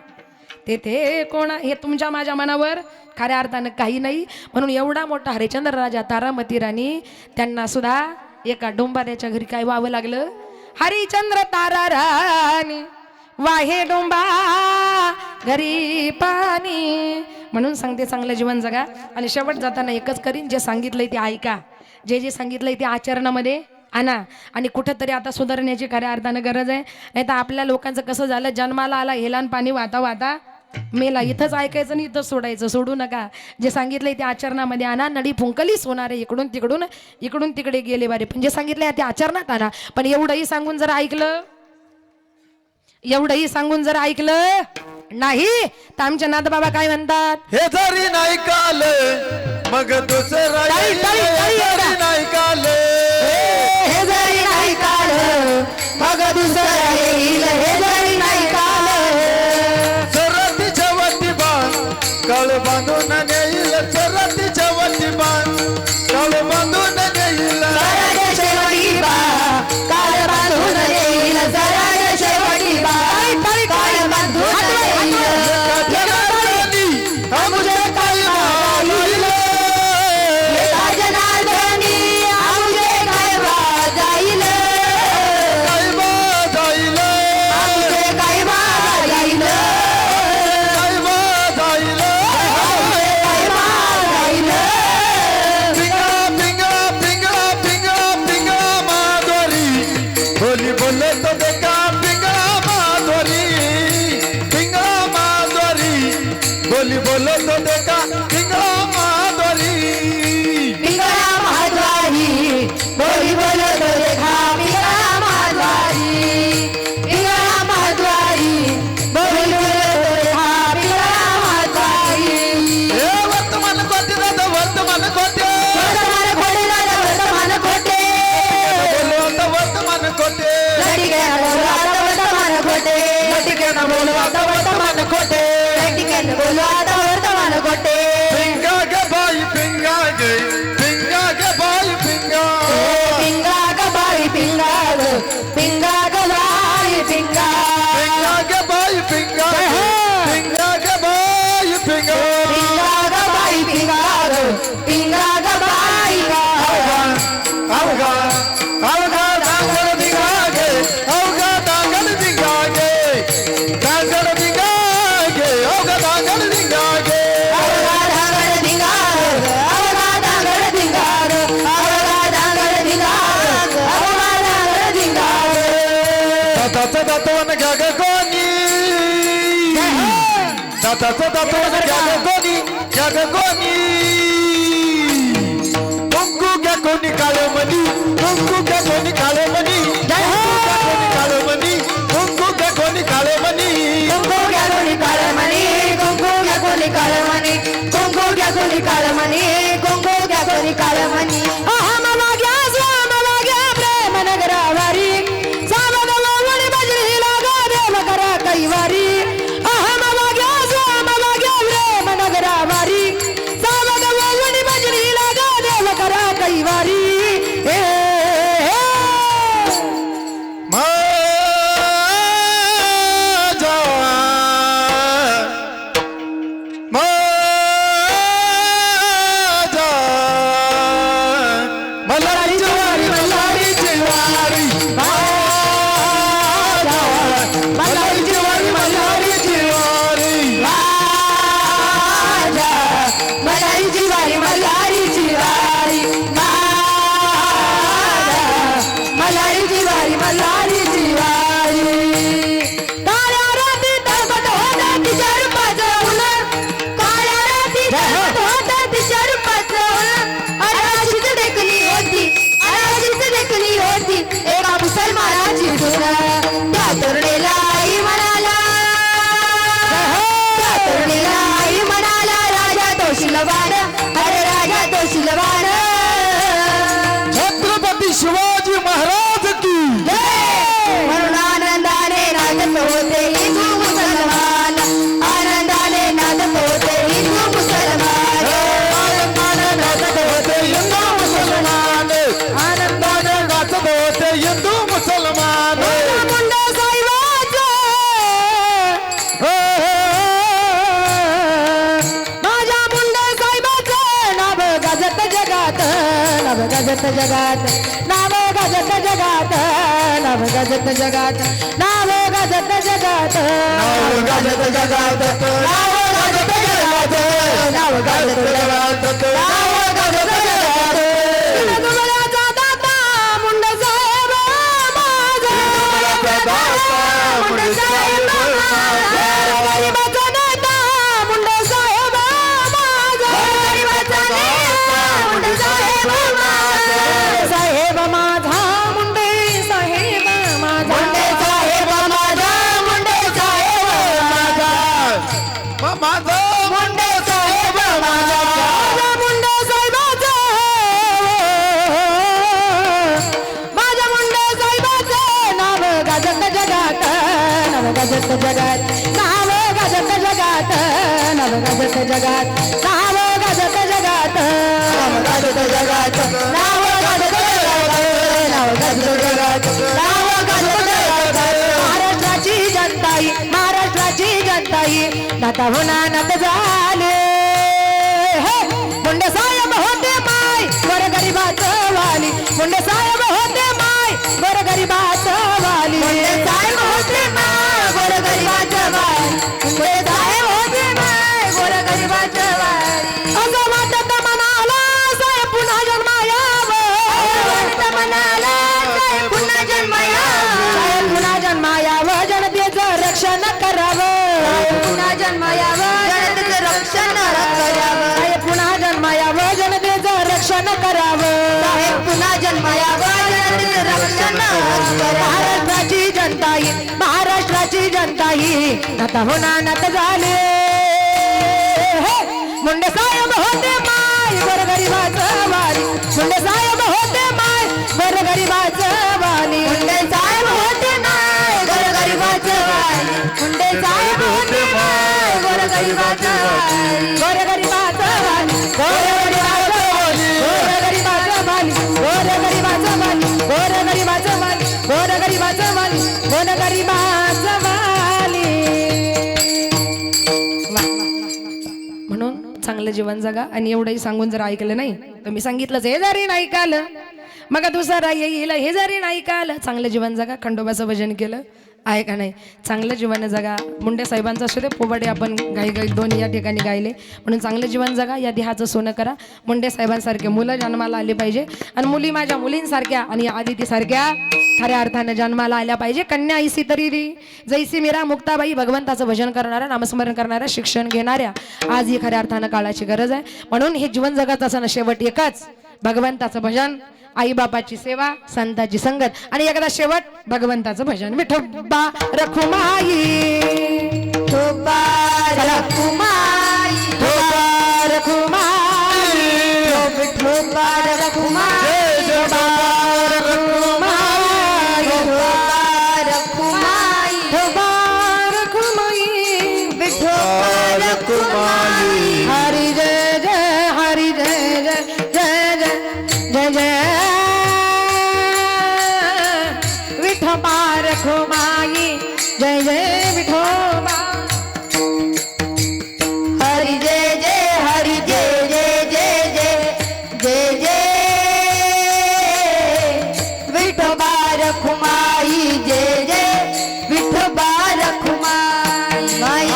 तेथे कोणा, हे तुमच्या माझ्या मनावर खऱ्या अर्थानं काही नाही. म्हणून एवढा मोठा हरिश्चंद्र राजा, तारामती राणी, त्यांना सुद्धा एका डोंबाऱ्याच्या घरी काय व्हावं लागलं? हरिश्चंद्र तारा राणी वाहे डोंबा घरी पाणी. म्हणून सांगते, चांगलं जीवन जगा. आणि शेवट जाताना एकच करीन, जे सांगितलंय ते ऐका, जे सांगितलंय ते आचरणामध्ये आणा. आणि कुठंतरी आता सुधारण्याची खऱ्या अर्थानं गरज आहे. नाही तर आपल्या लोकांचं कसं झालं, जन्माला आला हेलान पाणी वाता वाता मेला. इथंच ऐकायचं आणि इथंच सोडायचं. सोडू नका. जे सांगितलंय ते आचरणामध्ये आणा. नडी फुंकली सोनारे, इकडून तिकडून इकडून तिकडे गेले बारे. पण जे सांगितलंय ते आचरणात आणा. पण एवढंही सांगून जर ऐकलं, एवढंही सांगून जर ऐकलं नाही तर आमचे नाथबाबा काय म्हणतात? हे जरी नाही काल मग दुसरं ताई, ताई, ताई, एवढा. नाही काल हे जरी नाही काल मग दुसरं येईल. हे जरी नाही काल सरतीच्या वरती बाण काळ बांधून नेईल. सरतीच्या वरती बाण काळ बांधून नेईल. जराच्या शेवटी बा काल बांधून येईल. जराच्या शेवटी बा काल बांधून येईल. आमचे काही मागील. एका जनार्दनी आमचे काय बा जाईल. काही जाईल. आमचे काय बा जाईल. काही जाईल. काय बा जाईल. पिंगळा पिंगळा पिंगळा पिंगळा पिंगळा माधुरी बोली बोले तो देखा. पिंगळा माधुरी पिंगळा माधुरी बोली बोले तो देखा. पिंगळा माधुरी पिंगळा महाद्वारी बोली बोलत देखा. पिंगळा महाद्वारी पिंगळा महाद्वारी बोली बोलत देखा. पिंगळा महाद्वारी हे वर्तमान कोटे दादा वर्तमान कोटे वर्तमान खोटे दादा वर्तमान खोटे. बोलो आता वर्तमान कोटे. लटिकेनं बोलू आता वर्तमान खोटे. लटिकेनं बोलू आता वर्तमान खोटे. लटिकेनं बोलू आता वर्तमान खोटे. पिंगा गे बाई पिंगा गे बाई पिंगा. पिंगा ग बाई पिंगा ग. पिंगा ग बाई पिंगा. पिंगा गे बाई पिंगा पिंगा गे बाई पिंगा. पिंगा ग बाई पिंगा ग. पिंगा ग बाई पिंगा. अवघा अवघा डांगर दिगागे. अवघा डांगर दिगागे. डांगर दिगागे. अवघा डांगर दिगागे. अवघा डांगर धिंगा ग. अवघा डांगर धिंगा ग. अवघा डांगर धिंगा ग. अवघा डांगर धिंगा ग. दाताचं दातवन घ्या ग कोणी. दाताचं दातवन घ्या ग कोणी. घ्या ग कोणी. कुंकू घ्या कोणी काळे मनी. कुंकू घ्या कोणी काळे मनी. काळे मनी. कुंकू घ्या कोणी काळे मनी. कुंकू घ्या कोणी काळं मणी. कुंकू घ्या कोणी काळं मणी. कुंकू घ्या कोणी काळं मणी. कुंकू घ्या कोणी काळं मणी. अहम वाग्या स्वाम वाग्या प्रेम नगरावारी. सावध लोवणी बजरी लागा देव करा कैवारी. अहम वाग्या स्वाम वाग्या प्रेम नगरावारी. सावध लोवणी बजरी लागा देव करा कैवारी. हे मल्हारीची वारी मल्हारीची वारी. मल्हारीची वारी मल्हारीची वारी. मल्हारीची वारी मल्हारीची वारी. मल्हारीची वारी मल्हारीची वारी. काळ्या रात्री तळपट होतं तिच्या रूपाचं उलट. काळ्या रात्री तळपट होतं तिच्या रूपाचं उलट. अराशीच देखणी होती. अराशीच देखणी होती. एका मुसलमानाची धून. त्या तरुणीला आई म्हणाला. त्या तरुणीला आई म्हणाला. राजा तो शिलवाड. अरे राजा तो शिलवाड. छत्रपती शिवाजी महाराज की. म्हणून आनंदाने नाचत होते हिंदू मुसलमान. आनंदाने नाचत होते हिंदू मुसलमान. गाजत जगात नाव गाजत जगात नाव गाजत जगात नाव गाजत जगात नाव गाजत जगात नाव गाजत जगात नाव गाजत जगात नाव गाजत जगात दुबळ्याचा दाता मुंड साहेब माझा मुंड साहेब माझा गरीबाचा नेता मुंड साहेब माझा गरीबाचा नेता मुंड साहेब माझा साहेब माझा मुंडे साहेब माझा मुंडे साहेब माझा मुंडे साहेब माझा माझा मुंडे साहेब माझा मुंडे साहेबाचा माझ्या मुंडे साहेबाचं नाव गाजत जगात नाव गाजत जगात नाव गाजत जगात नाव गाजत जगात नाव गाजत जगात नाव गाजत जगात नाव गाजत जगात नाव गाजत जगात नाव गाजत जगात महाराष्ट्राची जनताई महाराष्ट्राची जनताई दाता होणार झाले हे मुंडे साहेब होते माय वर गरीबाचं वाली मुंडे साहेब होते माय वर गरीबाचं वाली मुंडे साहेब होते माय वर गरीबाचं वाली मुंडे साहेब होते माय वर गरीबाचं वाली असं वाटत मनाला साहेब पुन्हा जन्मायावं वाटत मनाला साहेब पुन्हा जन्मायावं साहेब पुन्हा जन्मायावं जनतेचं रक्षण करावं पुन्हा जन्मायावं जनतेचं रक्षण करावं साहेब पुन्हा जन्मायावं जनतेचं रक्षण करावं साहेब पुन्हा जन्मायावं जनतेचं रक्षण करावं महाराष्ट्राची जनता ही महाराष्ट्राची जनता ही आता होणार झाले हे मुंडे साहेब होते माय वर गरीबाचं वाली मुंडे साहेब होते माय वर गरीबाचं वाली मुंडे साहेब होते माय वर गरीबाचं वाली मुंडे साहेब होते माय वर गरीबाचं वाली वर गरीबाचं वाली वर गरीबाचं वाली वर गरीबाचं वाली वर गरीबाचं वाली वर गरीबाचं वाली वर गरीबाचं वाली म्हणून चांगलं जीवन जगा आणि एवढंही सांगून जर ऐकलं नाही तर मी सांगितलंच हे जरी नाही कालं मग दुसरा येईल हे जरी नाही कालं चांगलं जीवन जगा खंडोबाचं भजन केलं आहे का नाही चांगलं जीवन जगा मुंडे साहेबांचं असू दे पोवाडे आपण गाई दोन या ठिकाणी गायले म्हणून चांगलं जीवन जगा या देहाचं सोनं करा मुंडे साहेबांसारखे मुलं जन्माला आली पाहिजे आणि मुली माझ्या मुलींसारख्या आणि आदितीसारख्या खऱ्या अर्थानं जन्माला आल्या पाहिजे कन्या ऐसी तरी जैसी मीरा मुक्ताबाई भगवंताचं भजन करणाऱ्या नामस्मरण करणाऱ्या शिक्षण घेणाऱ्या आज ही खऱ्या अर्थानं काळाची गरज आहे म्हणून हे जीवन जगाचं असं शेवट एकच भगवंताचं भजन आई बापाची सेवा संताची संगत आणि एकदा शेवट भगवंताचं भजन विठोबा रखुमाई विठोबा रखुमाई विठोबा रखुमाई विठोबा रखुमाई विठोबा रखुमाई विठोबा रखुमाई विठोबा रखुमाई विठोबा रखुमाई हरी जय जय हरी जय जय जय जय जय जय विठोबा रखुमाई जय जय विठोबा हरि जय जय हरि जय जय जय जय जय जय विठोबा रखुमाई जय जय विठोबा रखुमाई माई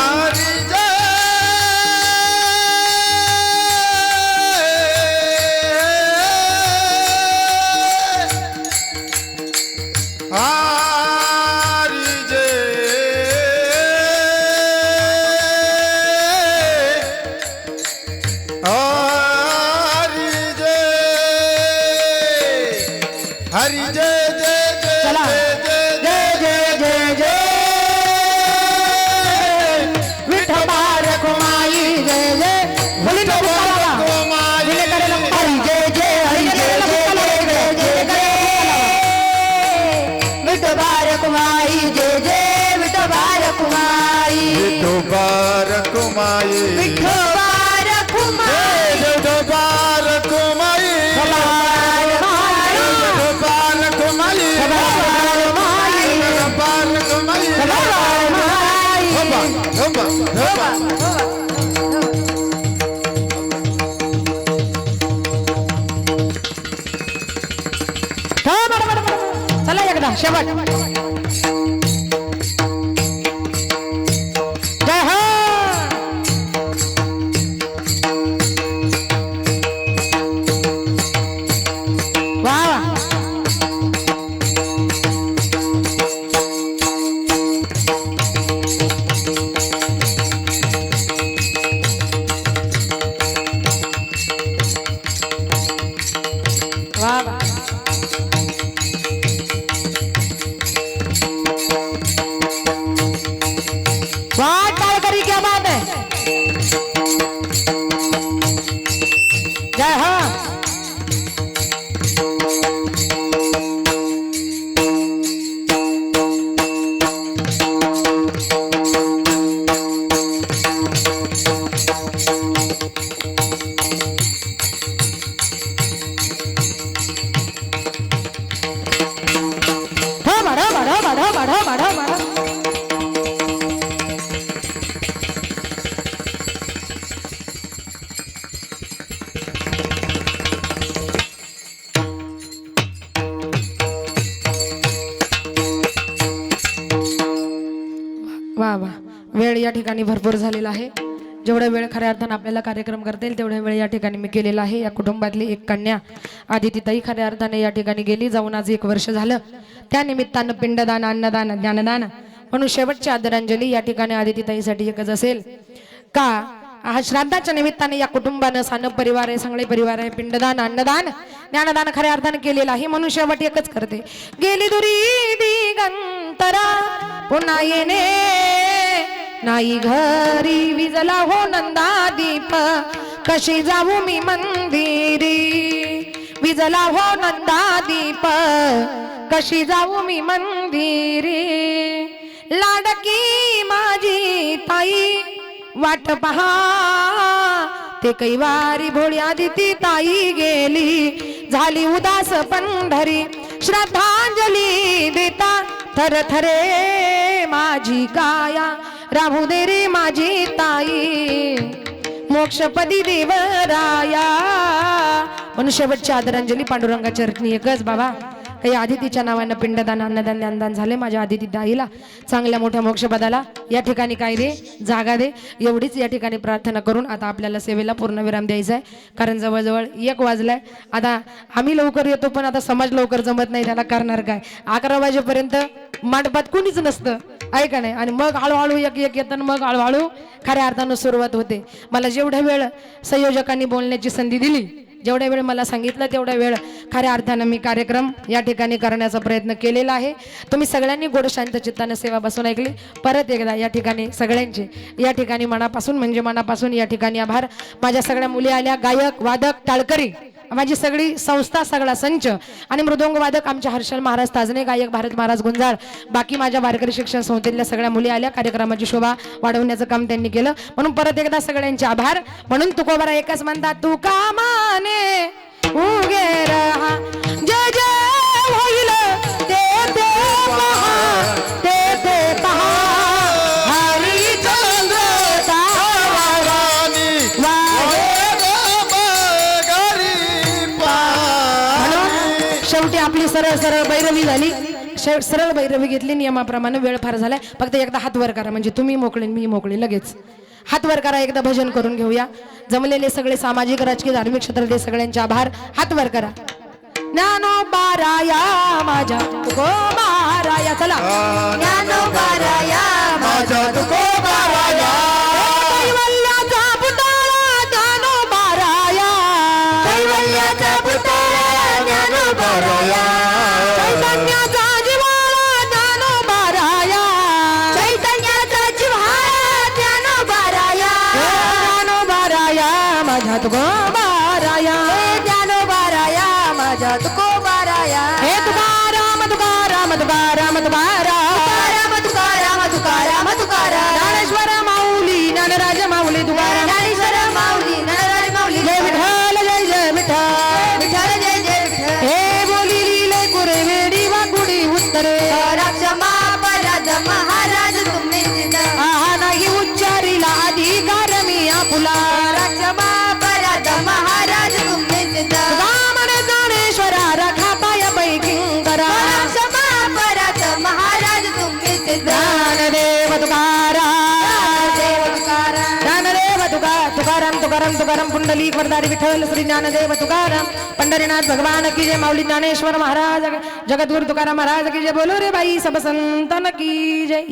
हरी जय हरी जय जय जय चला जय जय जय जय जय विठोबा रखुमाई जय जय बोली तो बुकाला बोले करेला हरि जय जय हरि जय जय जय जय जय विठोबा रखुमाई जय जय विठोबा रखुमाई विठोबा रखुमाई विठोबा रखुमाई विठोबा रखुमाई विठोबा रखुमाई विठोबा रखुमाई होबा होबा होबा शेवट जय हो वा वा वाह वाह वाह टाळकरी क्या बात है जय हो बडो वा वा वेळ या ठिकाणी भरपूर झालेला आहे जेवढा वेळ खऱ्या अर्थाने आपल्याला कार्यक्रम करता येईल तेवढा वेळ या ठिकाणी मी केलेला आहे या कुटुंबातली एक कन्या आदितीताई खऱ्या अर्थाने या ठिकाणी गेली जाऊन आज 1 वर्ष झालं त्या निमित्तानं पिंडदान अन्नदान ज्ञानदान म्हणून शेवटची आदरांजली या ठिकाणी आदितीताईसाठी एकच असेल का हा श्राद्धाच्या निमित्ताने या कुटुंबानं सानप परिवार आहे सगळे परिवार आहे पिंडदान अन्नदान ज्ञानदान खऱ्या अर्थाने केलेलं आहे म्हणून शेवट एकच करते गेली दुरी दिगंतरा पुन्हा येणे नाही घरी विजला हो नंदा दीप कशी जाऊ मी मंदिरी विजला हो नंदा दीप कशी जाऊ मी मंदिरी लाडकी माझी ताई वाट पहा ते कैवारी भोळी आदिती ताई गेली झाली उदास पंढरी श्रद्धांजली देता थरथरे माझी काया राहू दे रे माझी ताई मोक्षपदी देवराया म्हणून शेवटची आदरांजली पांडुरंगा चरणी एकच बाबा काही आदितीच्या नावानं पिंडदान अन्नदान ज्ञानदान झाले माझ्या आदिती ताईला चांगल्या मोठ्या मोक्षपदाला या ठिकाणी काय दे जागा दे एवढीच या ठिकाणी प्रार्थना करून आता आपल्याला सेवेला पूर्णविराम द्यायचा आहे कारण जवळजवळ 1 वाजलाय आता आम्ही लवकर येतो पण आता समाज लवकर जमत नाही त्याला करणार काय 11 वाजेपर्यंत मांडपात कुणीच नसतं आहे का नाही आणि मग हळूहळू एक येतं मग हळूहळू खऱ्या अर्थानं सुरुवात होते मला जेवढ्या वेळ संयोजकांनी बोलण्याची संधी दिली जेवढ्या वेळ मला सांगितलं तेवढ्या वेळ खऱ्या अर्थानं मी कार्यक्रम या ठिकाणी करण्याचा प्रयत्न केलेला आहे तुम्ही सगळ्यांनी गोड शांत चित्तानं सेवा बसून ऐकली परत एकदा या ठिकाणी सगळ्यांचे या ठिकाणी मनापासून म्हणजे मनापासून या ठिकाणी आभार माझ्या सगळ्या मुली आल्या गायक वादक टाळकरी माझी सगळी संस्था सगळा संच आणि मृदंग वादक आमच्या हर्षल महाराज ताजने गायक भारत महाराज गुंजाळ बाकी माझ्या वारकरी शिक्षण संस्थेतल्या सगळ्या मुली आल्या कार्यक्रमाची शोभा वाढवण्याचं काम त्यांनी केलं म्हणून परत एकदा सगळ्यांचे आभार म्हणून तुकोबारा एकच म्हणतात तू कामाने उगे रहा जय जय होईल ते पहा ते पहा शेवटी आपली सरळ सरळ भैरवी झाली सरळ भैरवी घेतली नियमाप्रमाणे वेळ फार झालाय फक्त एकदा हात वर करा म्हणजे तुम्ही मोकळे मी मोकळे लगेच हात वर करा एकदा भजन करून घेऊया जमलेले सगळे सामाजिक राजकीय धार्मिक क्षेत्रातले सगळ्यांचे आभार हात वर करा ज्ञानोबाराया माझ्या तुकोबाराया चला ज्ञानोबाराया माझ्या तुकोबाराया कैवल्याचा पुतळा ज्ञानोबाराया कैवल्याचा पुतळा ज्ञानोबाराया चैतन्याचा जिव्हाळा ज्ञानोबाराया चैतन्याचा जिव्हाळा ज्ञानोबाराया ज्ञानोबाराया माझ्या तुकोबाराया ज्ञानोबाराया माझ्या तुकोबाराया हे तुकाराम तुकाराम तुकाराम तुकाराम तुकाराम तुकाराम तुकाराम ज्ञानेश्वर माऊली ज्ञानराज माऊली तुकाराम ज्ञानेश्वर माऊली ज्ञानराज माऊली जय विठ्ठल जय विठ्ठल विठ्ठल जय जय विठ्ठल हे बोली लिहिले कुरेवेडी वाकुडी उत्तरे क्षमा अपराध महाराज तुम्ही सिद्ध आहा नाही उच्चारीला अधिकार मी आपुला क्षमा अपराध महाराज तुम्ही सिद्ध रामने ज्ञानेश्वरा रखा पाय पैकी करा क्षमा अपराध तुकाराम तुकाराम तुकाराम पुंडलिक वरदारी विठ्ठल श्री ज्ञानदेव तुकाराम पंढरीनाथ भगवान की जय माऊली ज्ञानेश्वर महाराज जगद्गुरु तुकाराम महाराज की जय बोलो रे बाई सब संतन की जय.